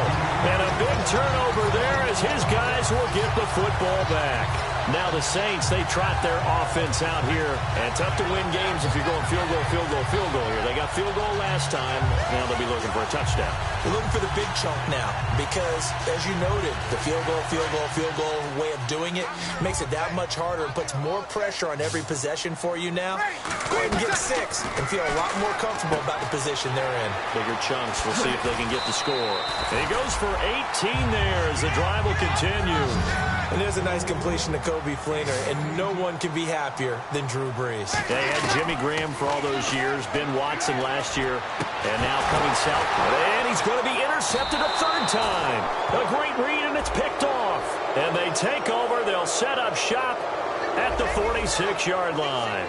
And a big turnover there as his guys will get the football back. Now the Saints, they trot their offense out here. And tough to win games if you're going field goal, field goal, field goal here. They got field goal last time. Now they'll be looking for a touchdown. They're looking for the big chunk now because, as you noted, the field goal way of doing it makes it that much harder and puts more pressure on every possession for you now. Go ahead and get 6 and feel a lot more comfortable about the position they're in. Bigger chunks. We'll see if they can get the score. He goes for 18 there as the drive will continue. And there's a nice completion to Kobe Fleener, and no one can be happier than Drew Brees. They had Jimmy Graham for all those years, Ben Watson last year, and now coming south. And he's going to be intercepted a third time. A great read, and it's picked off. And they take over. They'll set up shop at the 46-yard line.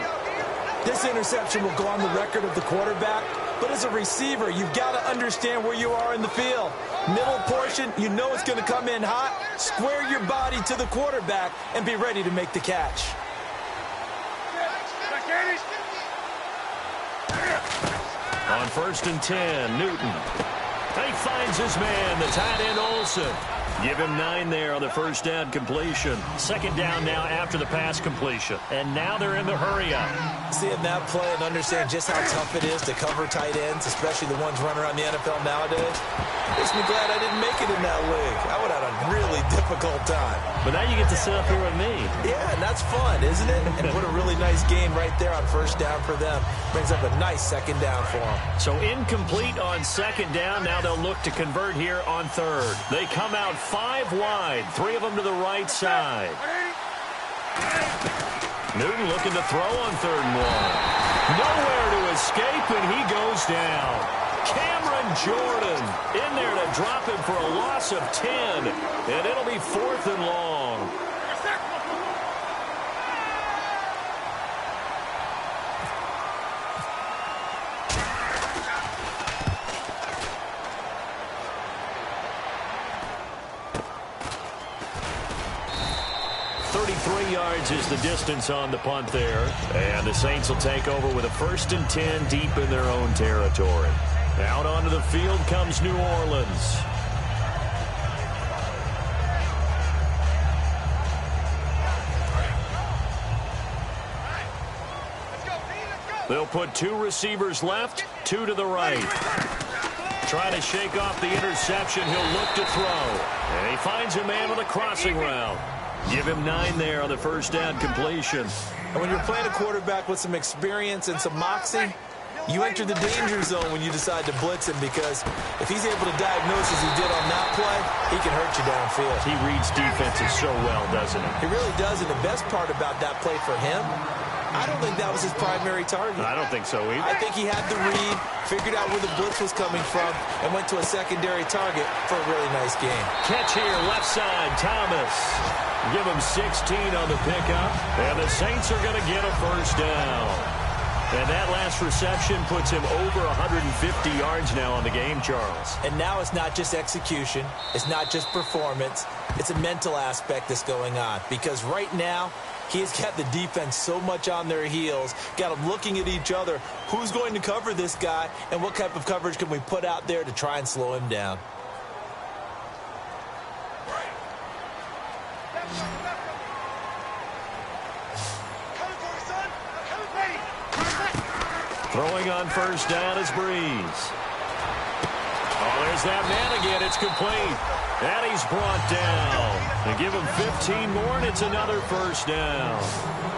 This interception will go on the record of the quarterback, but as a receiver, you've got to understand where you are in the field. Middle portion, you know it's going to come in hot. Square your body to the quarterback and be ready to make the catch. On 1st and 10, Newton. He finds his man, the tight end Olsen. Give him 9 there on the first down completion. Second down now after the pass completion. And now they're in the hurry-up. Seeing that play and understand just how tough it is to cover tight ends, especially the ones running around the NFL nowadays, makes me glad I didn't make it in that league. I would have had a really difficult time. But now you get to sit up here with me. Yeah, and that's fun, isn't it? And what a really nice game right there on first down for them. Brings up a nice second down for them. So incomplete on second down. Now they'll look to convert here on third. They come out 5 wide, 3 of them to the right side. Newton looking to throw on 3rd and 1. Nowhere to escape, and he goes down. Cameron Jordan in there to drop him for a loss of 10, and it'll be 4th and long. 33 yards is the distance on the punt there. And the Saints will take over with a 1st and 10 deep in their own territory. Out onto the field comes New Orleans. They'll put 2 receivers left, 2 to the right. Trying to shake off the interception. He'll look to throw. And he finds a man with a crossing route. Give him 9 there on the first down completion. And when you're playing a quarterback with some experience and some moxie, you enter the danger zone when you decide to blitz him, because if he's able to diagnose as he did on that play, he can hurt you downfield. He reads defenses so well, doesn't he? He really does, and the best part about that play for him, I don't think that was his primary target. I don't think so either. I think he had the read, figured out where the blitz was coming from, and went to a secondary target for a really nice game. Catch here, left side, Thomas. Give him 16 on the pickup, and the Saints are going to get a first down. And that last reception puts him over 150 yards now on the game, Charles. And now it's not just execution. It's not just performance. It's a mental aspect that's going on, because right now he has got the defense so much on their heels, got them looking at each other. Who's going to cover this guy, and what type of coverage can we put out there to try and slow him down? Throwing on first down is Breeze. Oh, there's that man again. It's complete. And he's brought down. They give him 15 more, and it's another first down.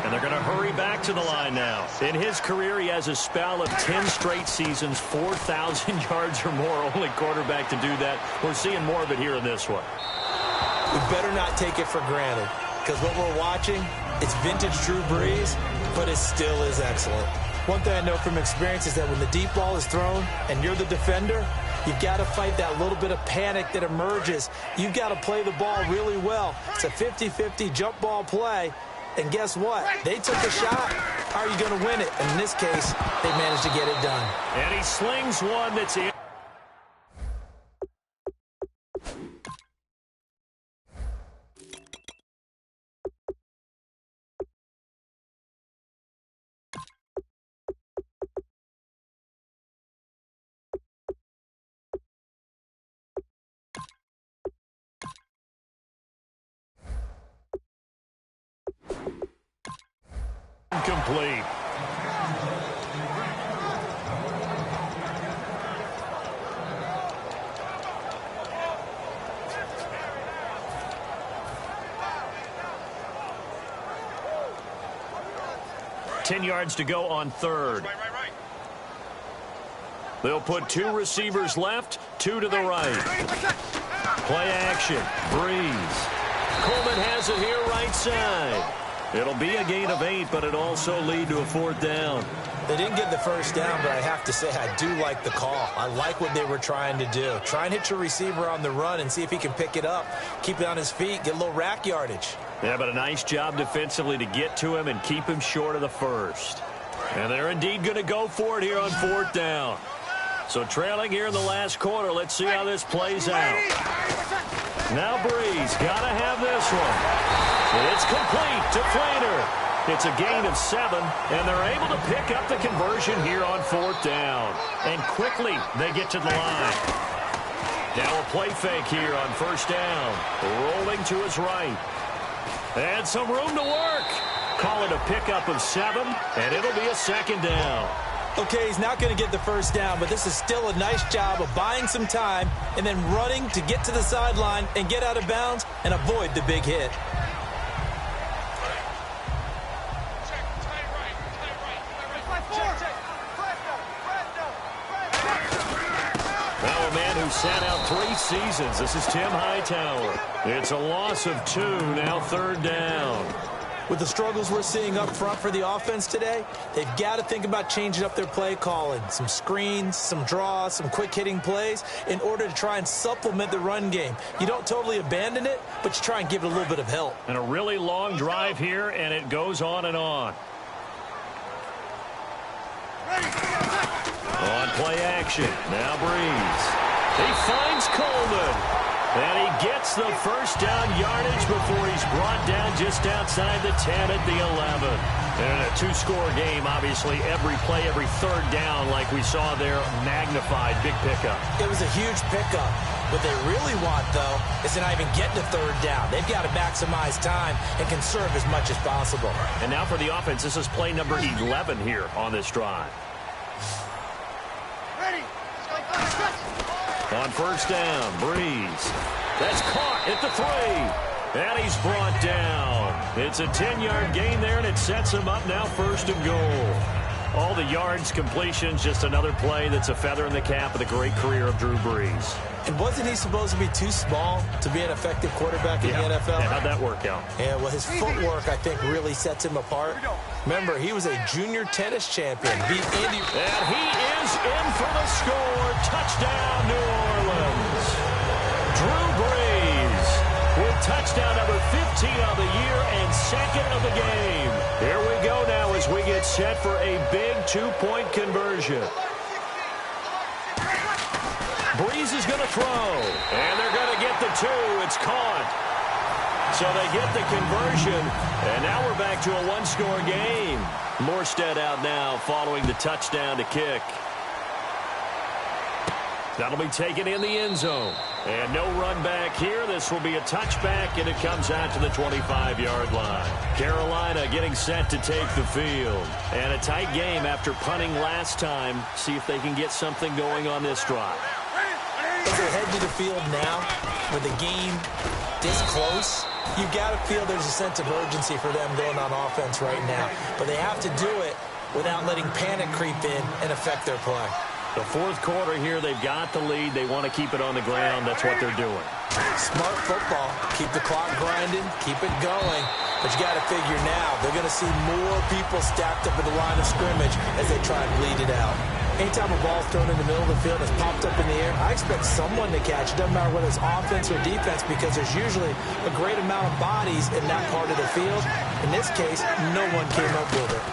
And they're going to hurry back to the line now. In his career, he has a spell of 10 straight seasons, 4,000 yards or more. Only quarterback to do that. We're seeing more of it here in this one. We better not take it for granted, because what we're watching, it's vintage Drew Brees, but it still is excellent. One thing I know from experience is that when the deep ball is thrown and you're the defender, you've got to fight that little bit of panic that emerges. You've got to play the ball really well. It's a 50-50 jump ball play. And guess what? They took a shot. How are you going to win it? And in this case, they managed to get it done. And he slings one that's in. Complete. Ten yards to go on third. They'll put 2 receivers left, 2 to the right. Play action. Breeze. Coleman has it here right side. It'll be a gain of 8, but it also lead to a 4th down. They didn't get the first down, but I have to say I do like the call. I like what they were trying to do. Try and hit your receiver on the run and see if he can pick it up, keep it on his feet, get a little rack yardage. Yeah, but a nice job defensively to get to him and keep him short of the first. And they're indeed going to go for it here on 4th down. So trailing here in the last quarter, let's see how this plays out. Now Breeze, got to have this one. It's complete to Flater. It's a gain of 7, and they're able to pick up the conversion here on 4th down. And quickly, they get to the line. Now a play fake here on first down. Rolling to his right. And some room to work. Call it a pickup of 7, and it'll be a second down. Okay, he's not going to get the first down, but this is still a nice job of buying some time and then running to get to the sideline and get out of bounds and avoid the big hit. Now a man who sat out 3 seasons. This is Tim Hightower. It's a loss of 2, now third down. With the struggles we're seeing up front for the offense today, they've got to think about changing up their play calling. Some screens, some draws, some quick-hitting plays in order to try and supplement the run game. You don't totally abandon it, but you try and give it a little bit of help. And a really long drive here, and it goes on and on. On play action, now Breeze. He finds Coleman. And he gets the first down yardage before he's brought down just outside the 10 at the 11. And a 2-score game, obviously, every play, every third down, like we saw there, magnified, big pickup. It was a huge pickup. What they really want, though, is to not even get to third down. They've got to maximize time and conserve as much as possible. And now for the offense, this is play number 11 here on this drive. Ready. On first down, Breeze. That's caught at the 3. And he's brought down. It's a 10-yard gain there, and it sets him up now first and goal. All the yards, completions, just another play that's a feather in the cap of the great career of Drew Brees. And wasn't he supposed to be too small to be an effective quarterback in the NFL? Yeah, how'd that work out? Yeah, well, his footwork, I think, really sets him apart. Remember, he was a junior tennis champion. Beat Andy. And he is in for the score. Touchdown, New Orleans. Drew Brees with touchdown number 15 of the year and second of the game. Here we go now as we get set for a big 2-point conversion. Brees is going to throw, and they're going to get the 2. It's caught. So they get the conversion, and now we're back to a 1-score game. Morstead out now following the touchdown to kick. That'll be taken in the end zone. And no run back here. This will be a touchback, and it comes out to the 25-yard line. Carolina getting set to take the field. And a tight game after punting last time. See if they can get something going on this drive. As they head to the field now, with the game this close, you've got to feel there's a sense of urgency for them going on offense right now. But they have to do it without letting panic creep in and affect their play. The fourth quarter here, they've got the lead. They want to keep it on the ground. That's what they're doing. Smart football. Keep the clock grinding. Keep it going. But you got to figure now, they're going to see more people stacked up at the line of scrimmage as they try and bleed it out. Anytime a ball's thrown in the middle of the field and it's popped up in the air, I expect someone to catch it. Doesn't matter whether it's offense or defense, because there's usually a great amount of bodies in that part of the field. In this case, no one came up with it.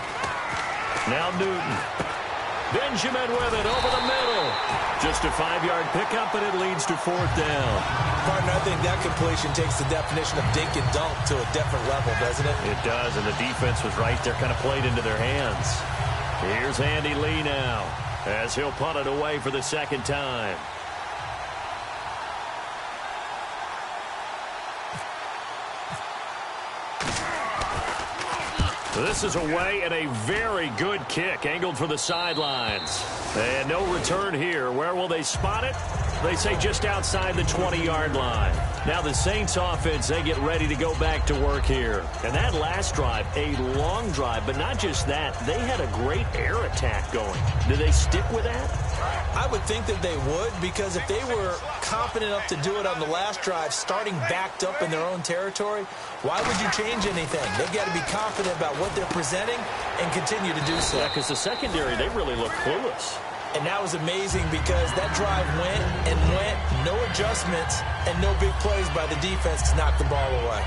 Now Newton. Benjamin with it over the middle. Just a 5-yard pickup, and it leads to fourth down. Partner, I think that completion takes the definition of dink and dunk to a different level, doesn't it? It does, and the defense was right there, kind of played into their hands. Here's Andy Lee now, as he'll punt it away for the second time. This is away and a very good kick, angled for the sidelines. And no return here. Where will they spot it? They say just outside the 20-yard line. Now the Saints offense, they get ready to go back to work here. And that last drive, a long drive, but not just that. They had a great air attack going. Do they stick with that? I would think that they would, because if they were confident enough to do it on the last drive, starting backed up in their own territory, why would you change anything? They've got to be confident about what they're presenting and continue to do so. Yeah, because the secondary, they really look clueless. And that was amazing because that drive went and went, no adjustments, and no big plays by the defense to knock the ball away.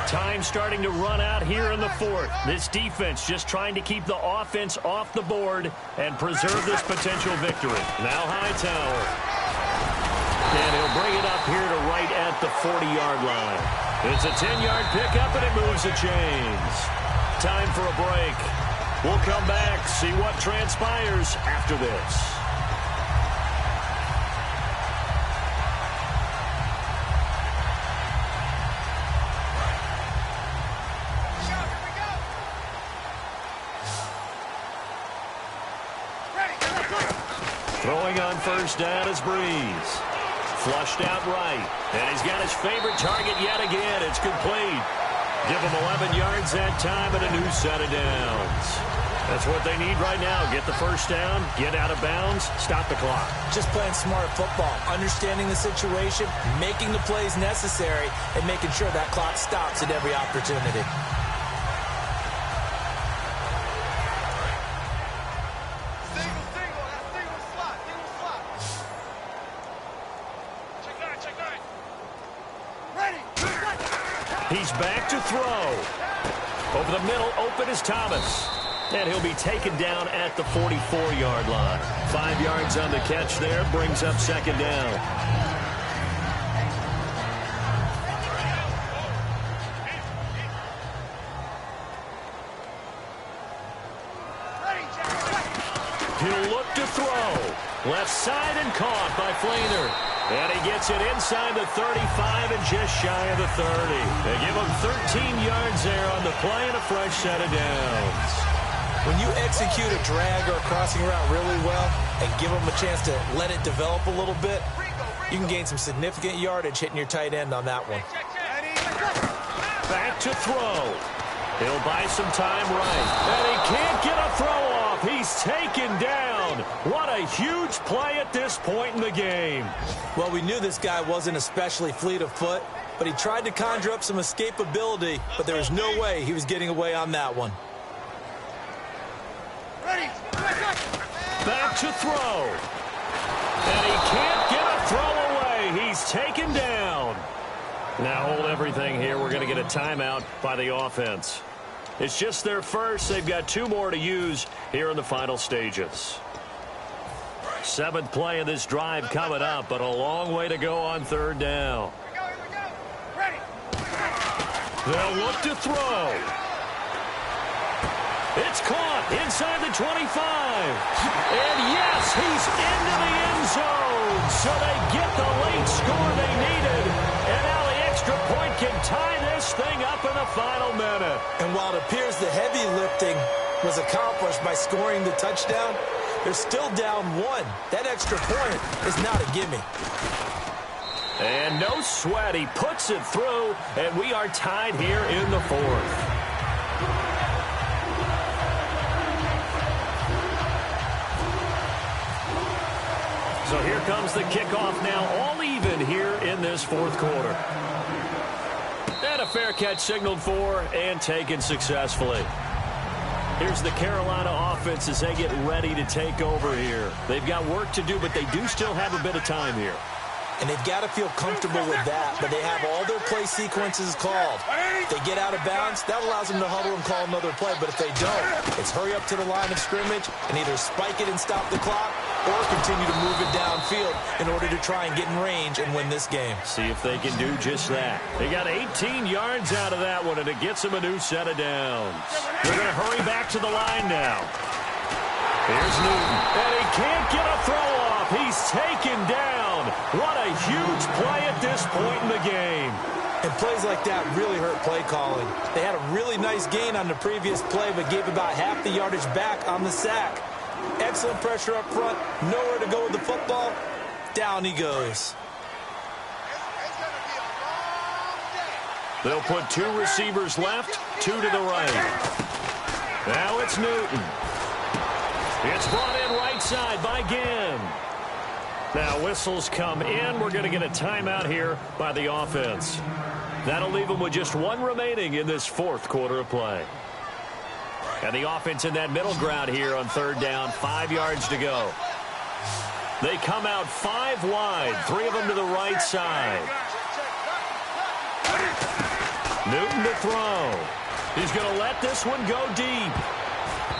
Time starting to run out here in the fourth. This defense just trying to keep the offense off the board and preserve this potential victory. Now Hightower. And he'll bring it up here to right at the 40-yard line. It's a 10-yard pickup, and it moves the chains. Time for a break. We'll come back, see what transpires after this. Throwing on first down is Breeze. Flushed out right. And he's got his favorite target yet again. It's complete. Give him 11 yards that time and a new set of downs. That's what they need right now. Get the first down, get out of bounds, stop the clock. Just playing smart football, understanding the situation, making the plays necessary, and making sure that clock stops at every opportunity. He's back to throw. Over the middle, open is Thomas. And he'll be taken down at the 44-yard line. 5 yards on the catch there, brings up second down. He'll look to throw. Left side and caught by Flainer. And he gets it inside the 35 and just shy of the 30. They give him 13 yards there on the play and a fresh set of downs. When you execute a drag or a crossing route really well and give them a chance to let it develop a little bit, you can gain some significant yardage hitting your tight end on that one. Back to throw. He'll buy some time right. And he can't get a throw off. He's taken down. What a huge play at this point in the game. Well, we knew this guy wasn't especially fleet of foot, but he tried to conjure up some escapability, but there was no way he was getting away on that one. Back to throw. And he can't get a throw away. He's taken down. Now hold everything here. We're going to get a timeout by the offense. It's just their first. They've got 2 more to use here in the final stages. 7th play of this drive coming up, but a long way to go on third down. They'll look to throw. It's caught inside the 25. And yes, he's into the end zone. So they get the late score they needed. And now the extra point can tie this thing up in the final minute. And while it appears the heavy lifting was accomplished by scoring the touchdown, they're still down 1. That extra point is not a gimme. And no sweat. He puts it through, and we are tied here in the 4th. So here comes the kickoff now, all even here in this 4th quarter. And a fair catch signaled for and taken successfully. Here's the Carolina offense as they get ready to take over here. They've got work to do, but they do still have a bit of time here. And they've got to feel comfortable with that, but they have all their play sequences called. If they get out of bounds, that allows them to huddle and call another play, but if they don't, it's hurry up to the line of scrimmage and either spike it and stop the clock or continue to move it downfield in order to try and get in range and win this game. See if they can do just that. They got 18 yards out of that one, and it gets them a new set of downs. They're going to hurry back to the line now. Here's Newton, and he can't get a throw off. He's taken down. What a huge play at this point in the game. And plays like that really hurt play calling. They had a really nice gain on the previous play, but gave about half the yardage back on the sack. Excellent pressure up front. Nowhere to go with the football. Down he goes. They'll put 2 receivers left, 2 to the right. Now it's Newton. It's brought in right side by Ginn. Now whistles come in. We're going to get a timeout here by the offense. That'll leave them with just 1 remaining in this 4th quarter of play. And the offense in that middle ground here on third down. 5 yards to go. They come out 5 wide. 3 of them to the right side. Newton to throw. He's going to let this one go deep.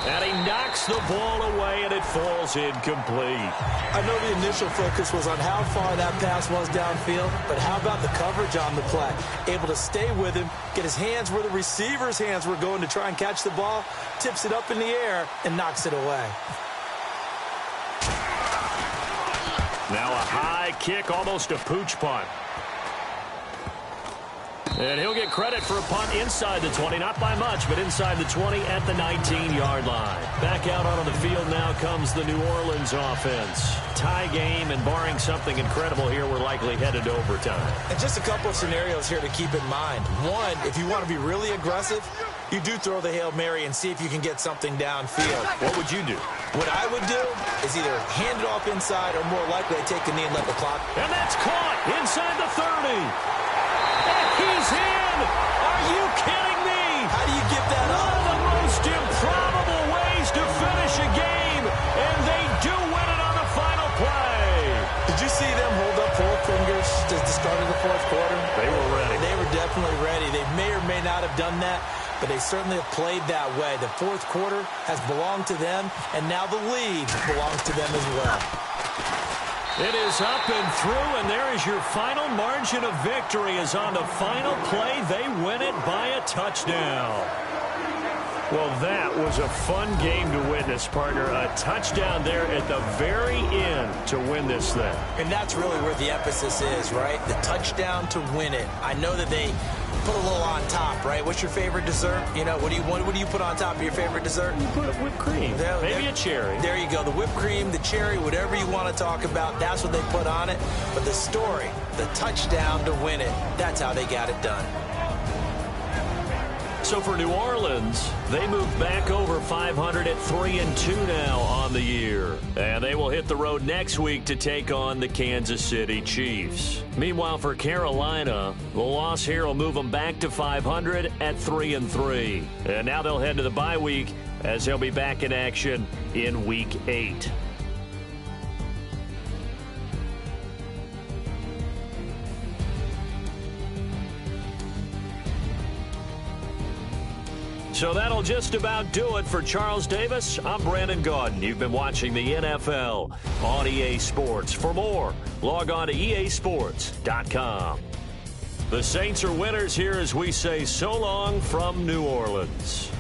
And he knocks the ball away, and it falls incomplete. I know the initial focus was on how far that pass was downfield, but how about the coverage on the play? Able to stay with him, get his hands where the receiver's hands were going to try and catch the ball, tips it up in the air, and knocks it away. Now a high kick, almost a pooch punt. And he'll get credit for a punt inside the 20, not by much, but inside the 20 at the 19-yard line. Back out onto the field now comes the New Orleans offense. tie game, and barring something incredible here, we're likely headed to overtime. And just a couple of scenarios here to keep in mind. One, if you want to be really aggressive, you do throw the Hail Mary and see if you can get something downfield. What would you do? What I would do is either hand it off inside or more likely I take a knee and let the clock. And that's caught inside the 30. And he's in. Are you kidding me? How do you give that One up? of the most improbable ways to finish a game, and they do win it on the final play. Did you see them hold up 4 fingers at the start of the fourth quarter? They were ready. They were definitely ready. They may or may not have done that, but they certainly have played that way. The fourth quarter has belonged to them, and now the lead belongs to them as well. It is up and through, and there is your final margin of victory. Is on the final play. They win it by a touchdown. Well, that was a fun game to witness, partner. A touchdown there at the very end to win this thing. And that's really where the emphasis is, right? The touchdown to win it. I know that they put a little on top, right? What's your favorite dessert? You know, what do you put on top of your favorite dessert? You put whipped cream. Maybe a cherry. There you go. The whipped cream, the cherry, whatever you want to talk about, that's what they put on it. But the story, the touchdown to win it, that's how they got it done. So for New Orleans, they move back over 500 at 3-2 now on the year. And they will hit the road next week to take on the Kansas City Chiefs. Meanwhile, for Carolina, the loss here will move them back to 500 at 3-3. And now they'll head to the bye week as they'll be back in action in Week 8. So that'll just about do it for Charles Davis. I'm Brandon Gaudin. You've been watching the NFL on EA Sports. For more, log on to easports.com. The Saints are winners here as we say so long from New Orleans.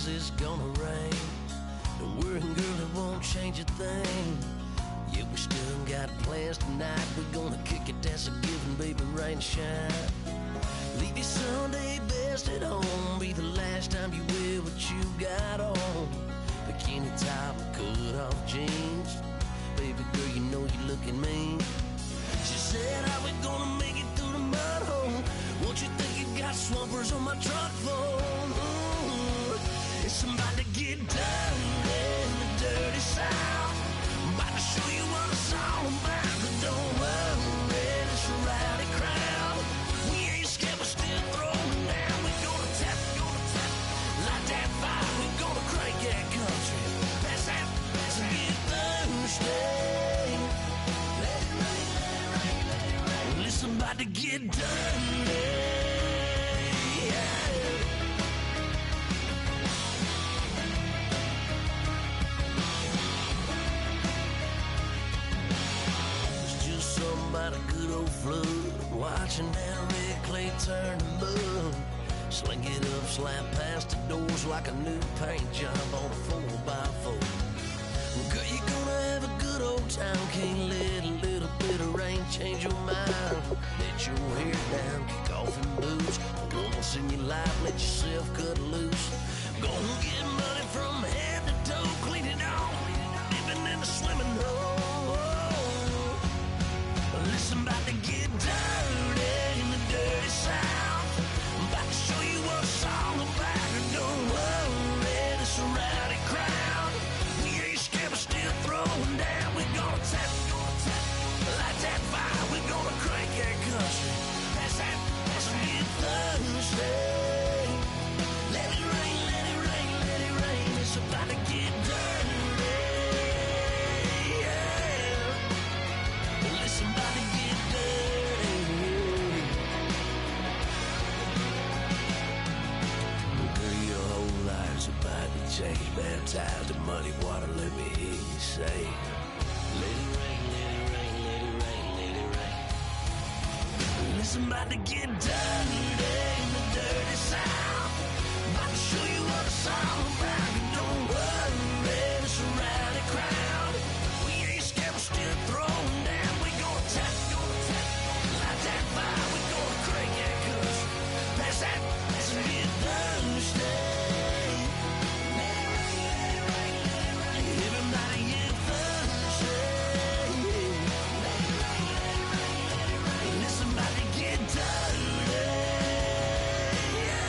guess it's gonna rain. Don't worry, girl, it won't change a thing. Yeah, we still got plans tonight. We're gonna kick it, that's a given, baby, rain and shine. Leave your Sunday best at home. Be the last time you wear what you got on. Bikini top, cut off jeans. Baby girl, you know you're looking mean. She said, how we gonna make it through the mud hole? Won't you think you got swampers on my truck phone? Ooh, it's about to get dirty in the dirty South. I'm about to show you what it's all about. But don't worry, it's a rowdy crowd. We ain't scared, we're still throwing down. We're gonna tap, light that fire. We're gonna crank that country. Pass that, let's get Thursday. Let it rain, let it rain, let it rain. Well, it's about to get dirty. Yeah. It's just something about a good old flood. Watching that red clay turn to mud. Sling it up, slap past the doors like a new paint job on a 4x4. Girl, you're gonna have a good old time. Can't let a little bit of rain change your mind. Let your hair down, kick off in boots. Once in your life, let yourself cut loose. Gonna get money from head to toe, clean it off, living in a swimming hole. Listen, about to get dirty in the dirty South. I'm about to show you what it's all about. And don't worry, it's a rowdy crowd. We ain't scared, we're still throwing down. We're gonna tap, light that fire. We're gonna crank that country. Pass that, let's get Thursday. Let it rain, let it rain, let it rain. It's about to get dirty. Yeah. Listen, about to get dirty. Girl, your whole life's about to change. Baptized in muddy water, let me hear you say, let it rain, let it rain, let it rain, let it rain. Listen, about to get dirty in the dirty South. About to show you what it's all about. And don't worry, it's a rowdy crowd. We ain't scared, we're still throwing down. We gonna tap, light that fire. We gonna crank that country. Pass that, let's get Thursday. Let it rain, let it rain, let it rain. Everybody get Thursday. Let it rain, let it rain, let it rain. Listen, about to get dirty. Yeah.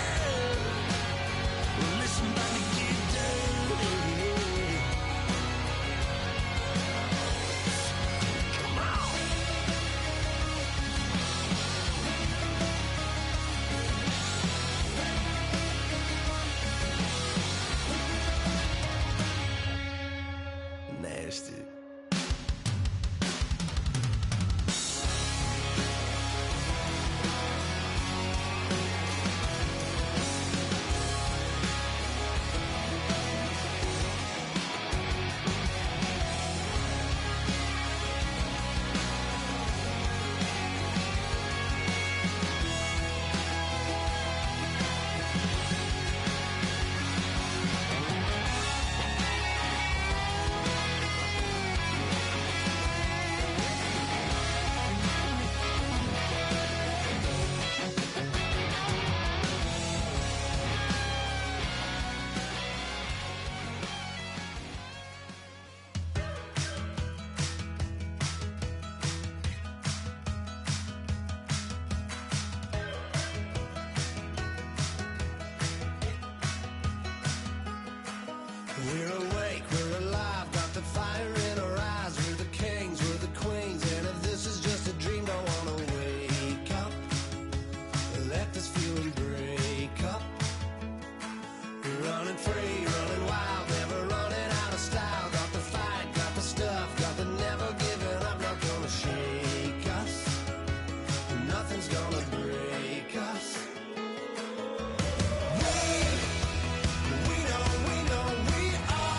Listen, about to get dirty. Come on. Nasty. We're awake, we're alive, got the fire in our eyes. We're the kings, we're the queens, and if this is just a dream, don't wanna wake up. Let this feeling break up. We're running free, running wild, never running out of style. Got the fight, got the stuff, got the never giving up. Not gonna shake us, nothing's gonna break us. We know we are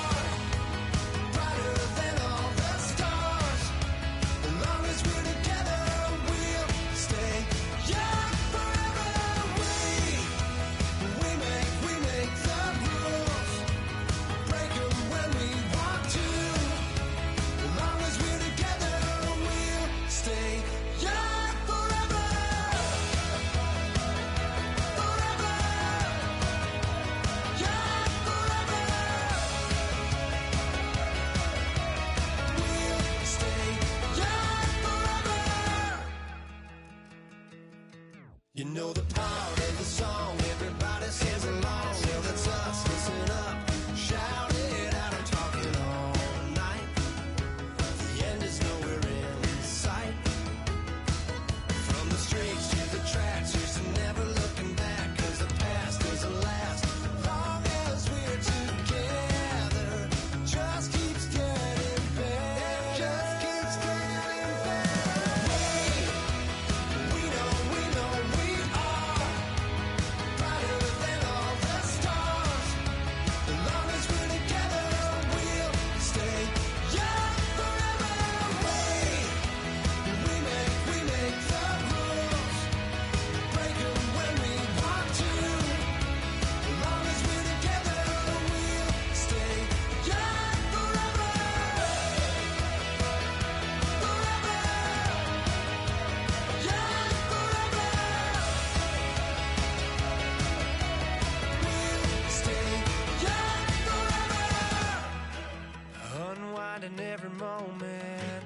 moment,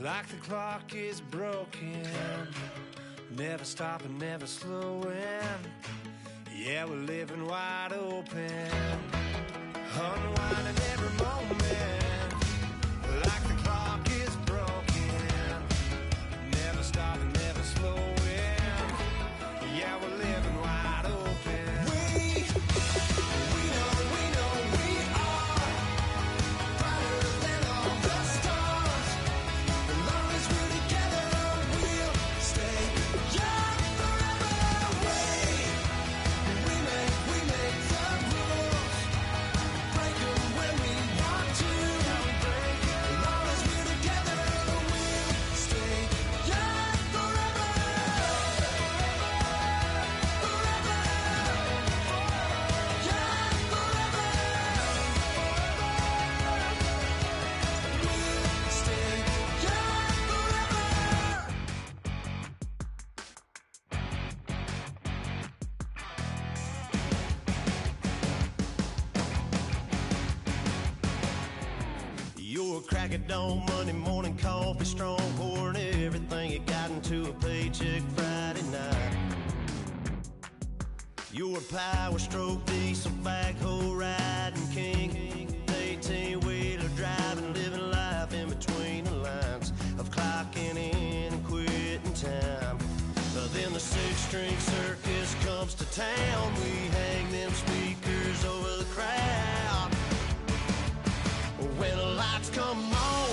like the clock is broken. Never stopping, never slowing. Yeah, we're living wide open. Unwinding every moment, like the clock is broken. Never stopping, never slowing. Yeah, we're living wide open. We know we are brighter than all the stars. As long as we're together, we'll stay young forever. We make the rules, break them when we want to. As long as we're together, we'll stay young forever. You're a crack at dawn, Monday morning coffee, strong, pouring everything you got into a paycheck Friday night. You're a power stroke, diesel backhoe riding king, 18-wheeler driving, living life in between the lines of clocking in and quitting time. Then the six-string circus comes to town. We hang them speakers over the crowd. When the lights come on,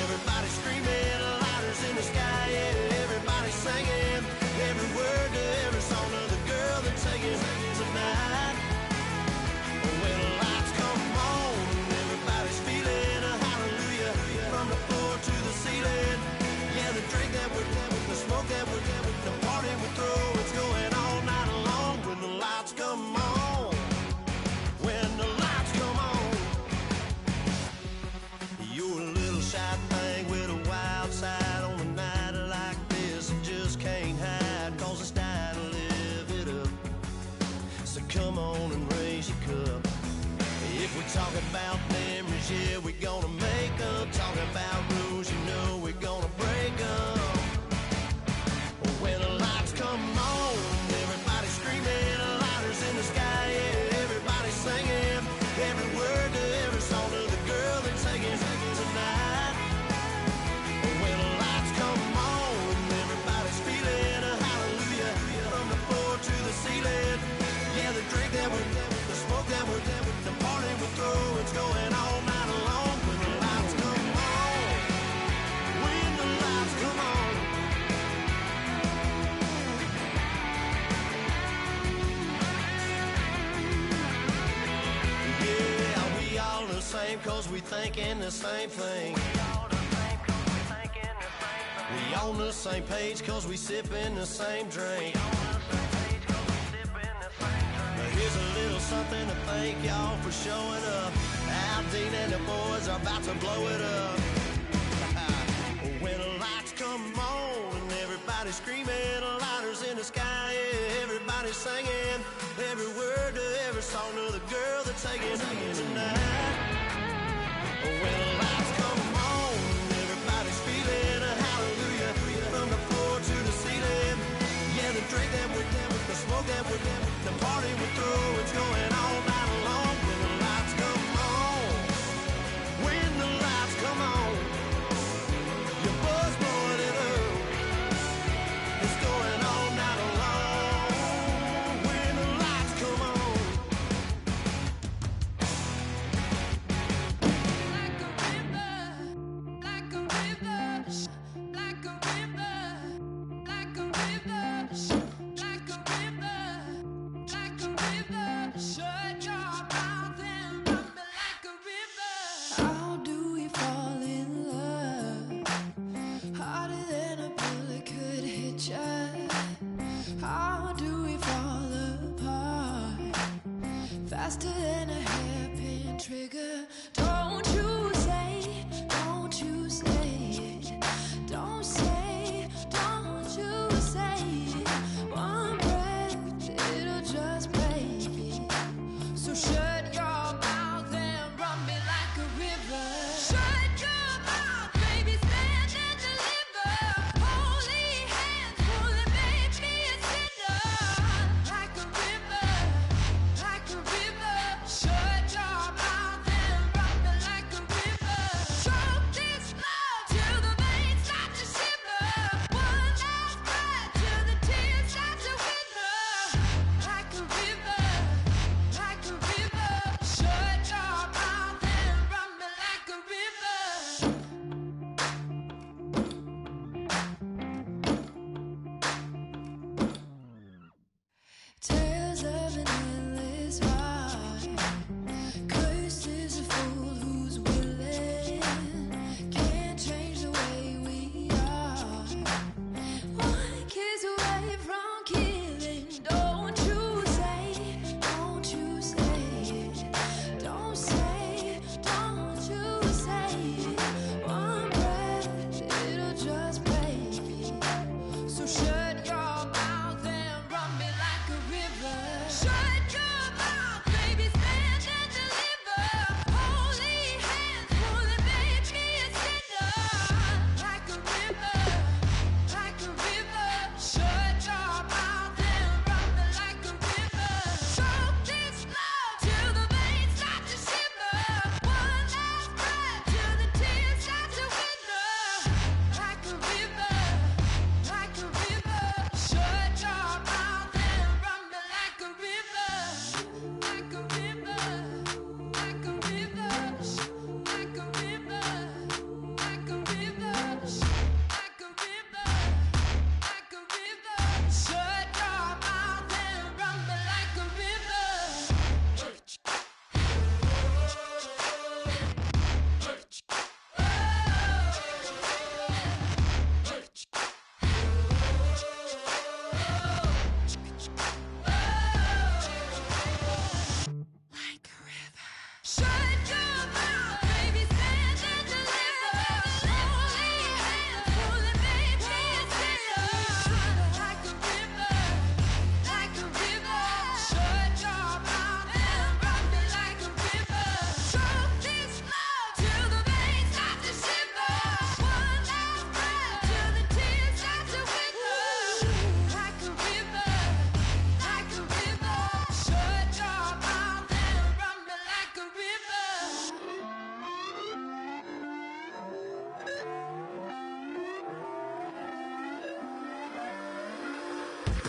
everybody screaming, lighters in the sky, yeah, everybody singing every word to every song of the girl that's taking tonight. When the lights come on, everybody's feeling a hallelujah from the floor to the ceiling. Yeah, the drink that we're the smoke that we're the party we throw, it's going all night long. When the lights come on, when the lights come on. You're a little shy thing with a wild side. On a night like this, you just can't hide, cause it's time to live it up. So come on and raise your cup. If we're talking about memories, yeah, we're gonna make them. Talking about rules, you know we're gonna break them. When the lights come on, everybody screaming, lighters in the sky, yeah, everybody singing every word to every song of the girl that's singing tonight. When the lights come on, everybody's feeling a hallelujah from the floor to the ceiling. Yeah, the drink that we're the smoke that we're the party we throw, it's going all night long. When the lights come on, when the lights come on. Yeah, we all the same cause we thinking the same thing. We on the same page cause we sipping the same drink. Now here's a little something to thank y'all for showing up. Al Dean and the boys are about to blow it up. When the lights come on and everybody's screaming, lighters in the sky, yeah, everybody's singing every word to every song of the girl that's singing tonight. When the lights come on, everybody's feeling a hallelujah from the floor to the ceiling. Yeah, the drink that we're the smoke that we're the party we throw, it's going all night long. When the lights come on, when the lights come on, your buzz blowing it up, it's going all night long.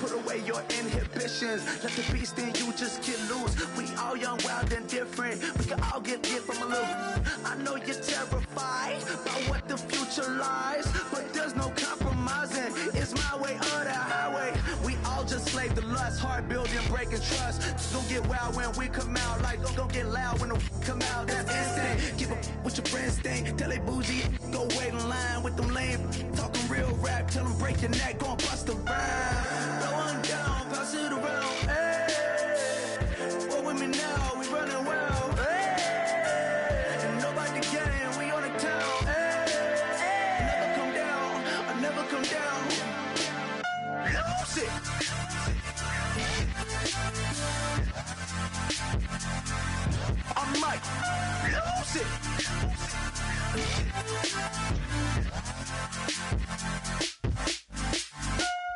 put away your inhibitions. Let the beast in you just get loose. We all young, wild, and different. We can all get from a little. I know you're terrified by what the future lies, but there's no compromising. It's my way or the highway. We all just slave to lust, heart building, breaking trust. Don't get wild when we come out, like don't get loud when the come out. That's instant. Keep up with your friends, thing. Tell they bougie, go wait in line with them lame. Talking real rap, tell them break your neck, gon' bust a rhyme. Blow one down, pass it around. Hey, what with me now? We running wild. Hey, and nobody game, we on the town. Hey, never come down, I never come down. Lose it. I might lose it.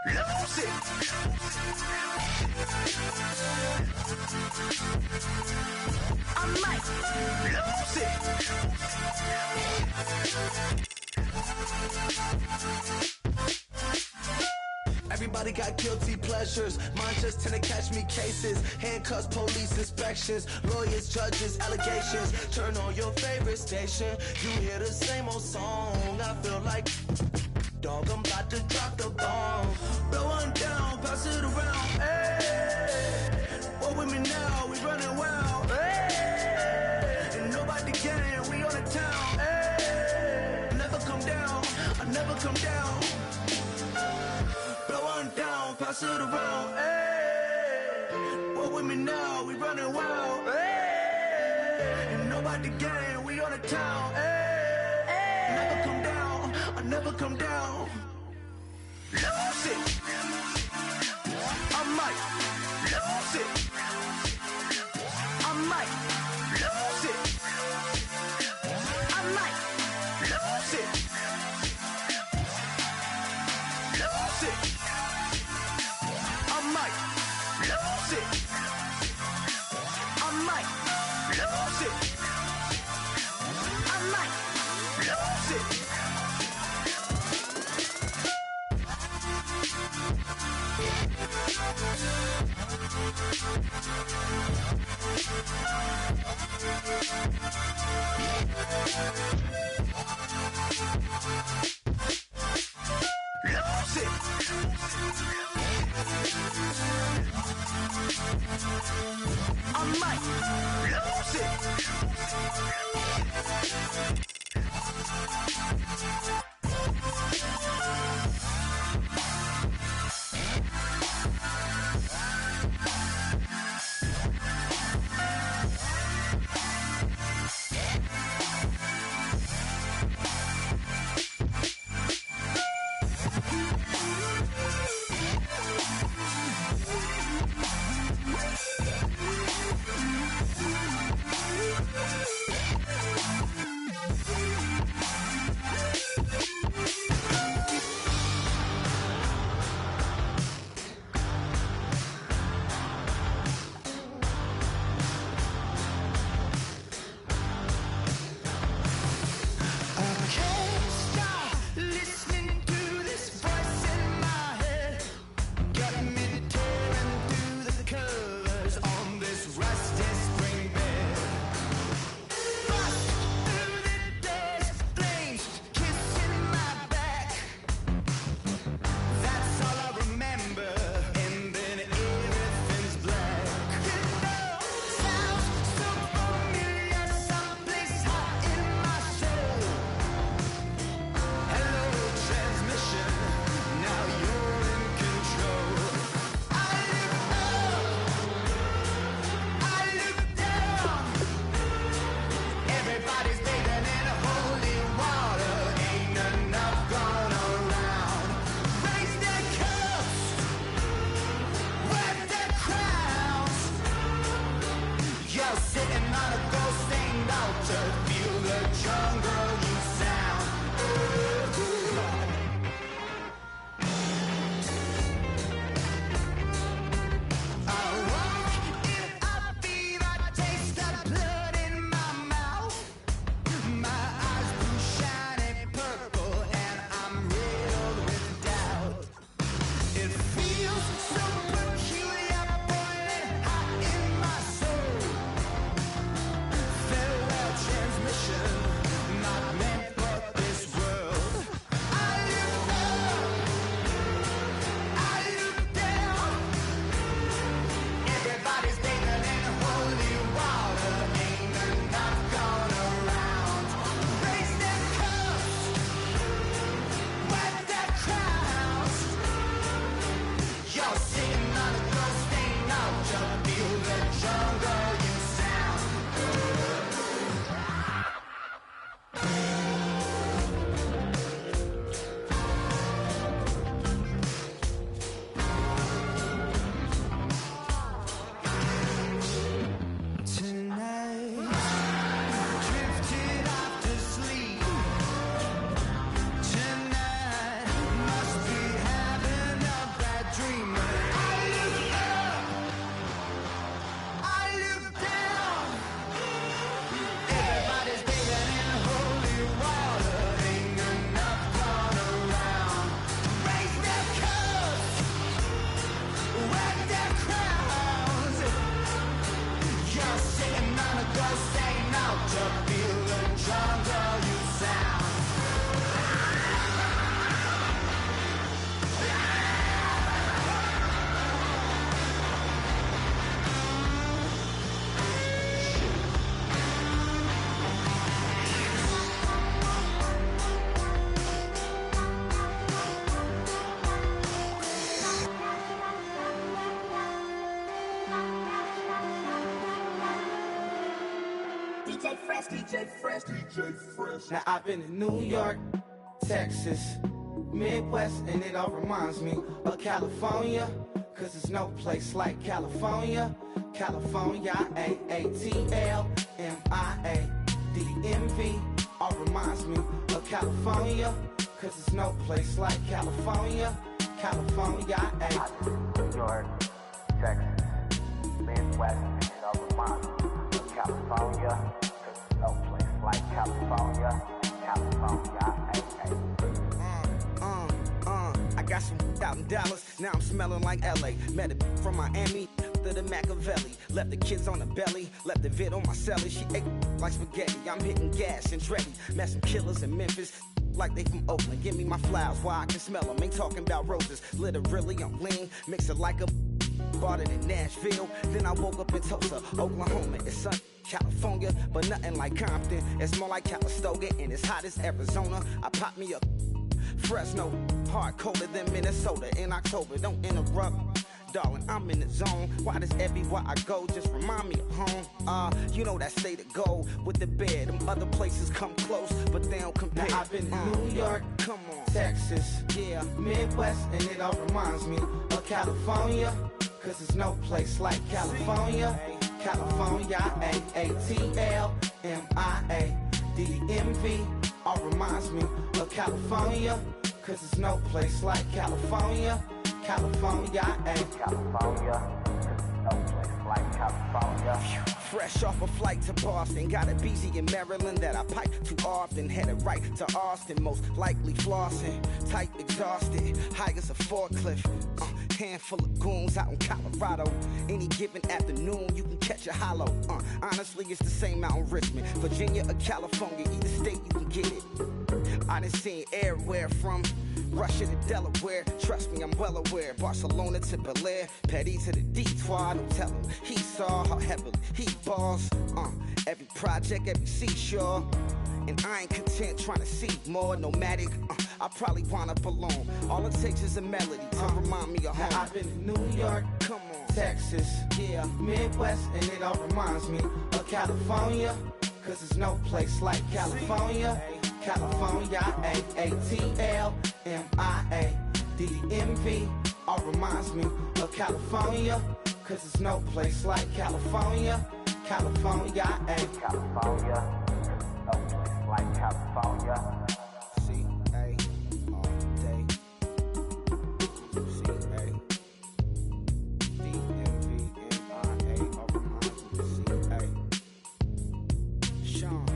Lose it. I might lose it. Everybody got guilty pleasures. Mine just tend to catch me cases. Handcuffs, police inspections, lawyers, judges, allegations. Turn on your favorite station. You hear the same old song. I feel like, dog, I'm about to drop the bomb. Blow one down, pass it around. Hey, what with me now? We running wild. Hey, and nobody game. We on the town. Hey, never come down. I never come down. Down, pass it around, hey. What with me now? We running wild, hey. And nobody game, we on the town, hey. Never come down, I never come down. Lose it. I might lose it. I might lose it. I might lose it. Lose it. I might lose it. I might lose it. I might lose it. Lose it. I might lose it. Now I've been in New York, Texas, Midwest, and it all reminds me of California, cause there's no place like California. California, A-A-T-L-M-I-A-D-D-M-V, all reminds me of California, cause there's no place like California. California, New York, Texas, Midwest, and it all reminds me of California, cause there's no place like California. California, I got some out in Dallas, now I'm smelling like LA. Met a from Miami, to the Machiavelli. Left the kids on the belly, left the vid on my celly. She ate like spaghetti, I'm hitting gas and Dreddy. Met some killers in Memphis, like they from Oakland. Give me my flowers while I can smell them. Ain't talking about roses, literally I'm lean. Mix it like a bought it in Nashville. Then I woke up in Tulsa, Oklahoma. It's sun, California, but nothing like Compton. It's more like Calistoga and it's hot as Arizona. I pop me up Fresno, hard colder than Minnesota in October. Don't interrupt, darling, I'm in the zone. Why does everywhere I go just remind me of home? You know that state of gold with the bed. Them other places come close, but they don't compare. Now I've been to New York, come on, Texas, yeah, Midwest, and it all reminds me of California, cause there's no place like California. California, A-A-T-L-M-I-A-D-D-M-V, all reminds me of California, cause there's no place like California. California, California, no place like California. Fresh off a flight to Boston, got a BZ in Maryland that I pipe too often. Headed right to Austin, most likely flossing. Tight, exhausted, high as a forklift. Handful of goons out in Colorado. Any given afternoon, you can catch a hollow. Honestly, it's the same out in Richmond, Virginia or California. Either state, you can get it. I done seen everywhere from Russia to Delaware, trust me, I'm well aware. Barcelona to Bel Air, Petty to the Detroit. Don't tell him he saw how heavily he balls. Every project, every seashore. And I ain't content trying to see more nomadic. I probably wind up alone. All it takes is a melody to remind me of home. Now I've been to New York, come on, Texas, yeah, Midwest, and it all reminds me of California, cause there's no place like California. California, A-A-T-L-M-I-A-D-D-M-V, all reminds me of California, cause there's no place like California. California, California, no place like California. C-A, all day. C-A, D-M-V-M-I-A, all reminds me of C-A. Sean.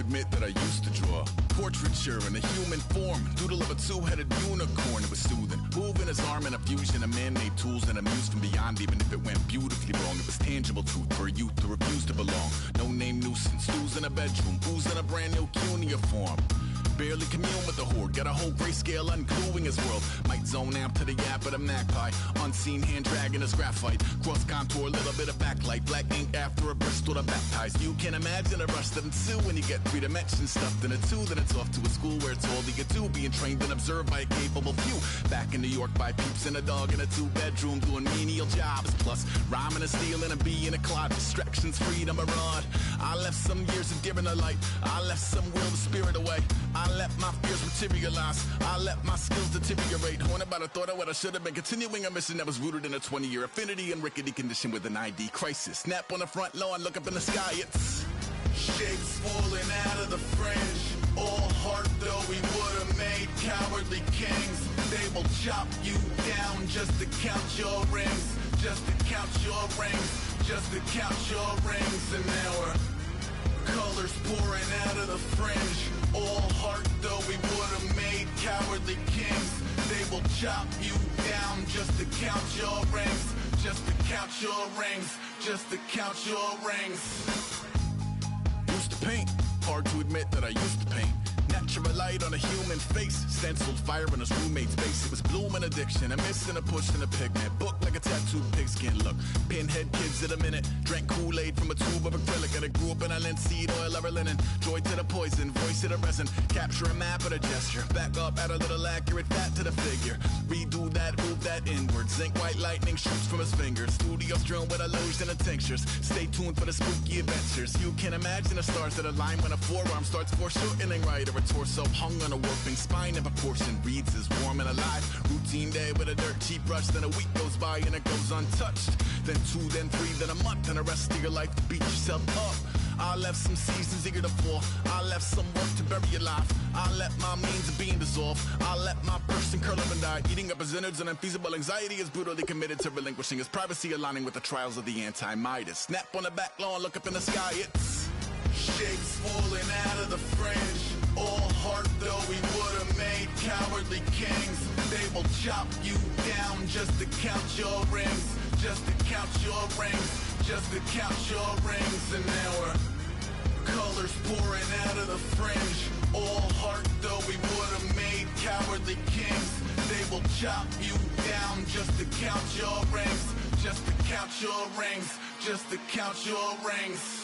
admit that I used to draw portraiture in a human form, doodle of a two-headed unicorn. It was soothing, moving his arm in a fusion of man-made tools and amused from beyond. Even if it went beautifully wrong, it was tangible truth for a youth to refuse to belong. No-name nuisance, stews in a bedroom, booze in a brand new cuneiform. Barely commune with the horde, got a whole grayscale ungluing his world. Might zone amp to the yap of the magpie, unseen hand dragging his graphite. Cross contour, little bit of backlight, black ink after a Bristol to baptize. You can imagine a rush that ensue when you get 3 dimensions stuffed in a 2. Then it's off to a school where it's all you can do, being trained and observed by a capable few. Back in New York by peeps and a dog in a 2-bedroom doing menial jobs. Plus rhyming and stealing and being a clod, distractions, freedom, a rod. I left some years of giving a light, I left some will, the spirit away. I let my fears materialize, I let my skills deteriorate. Haunted by the thought of what I should have been, continuing a mission that was rooted in a 20-year affinity and rickety condition with an ID crisis. Snap on the front lawn, look up in the sky, it's shapes falling out of the fringe. All heart though we would have made cowardly kings. They will chop you down just to count your rings, just to count your rings, just to count your rings. And now we're colors pouring out of the fringe. All heart though we would have made cowardly kings. They will chop you down just to count your rings, just to count your rings, just to count your rings. Used to paint, hard to admit that I used to paint. Natural light on a human face, stenciled fire in his roommate's face. It was blooming addiction, a miss and a push and a pigment. Book like a tattooed pigskin look. Pinhead kids in a minute. Drank Kool-Aid from a tube of acrylic. And I grew up in a linseed oil ever linen. Joy to the poison, voice to the resin. Capture a map of a gesture. Back up, add a little accurate fat to the figure. Redo that, move that inward. Zinc white lightning shoots from his fingers. Studio strewn with illusion and tinctures. Stay tuned for the spooky adventures. You can imagine the stars that align when a forearm starts foreshortening right. Or a torso hung on a warping spine of a portion reads as warm and alive. Routine day with a dirt cheap brush, then a week goes by and it goes untouched. Then 2, then 3, then a month, and the rest of your life to beat yourself up. I left some seasons eager to fall. I left some work to bury your life. I let my means of being dissolve. I let my person curl up and die. Eating up his innards and unfeasible anxiety is brutally committed to relinquishing his privacy, aligning with the trials of the anti-Midas. Snap on the back lawn, look up in the sky, it's shapes falling out of the fringe. All heart though we would have made cowardly kings. They will chop you down just to count your rings, just to count your rings, just to count your rings. And now we're colors pouring out of the fringe. All heart though we would have made cowardly kings. They will chop you down just to count your rings, just to count your rings, just to count your rings.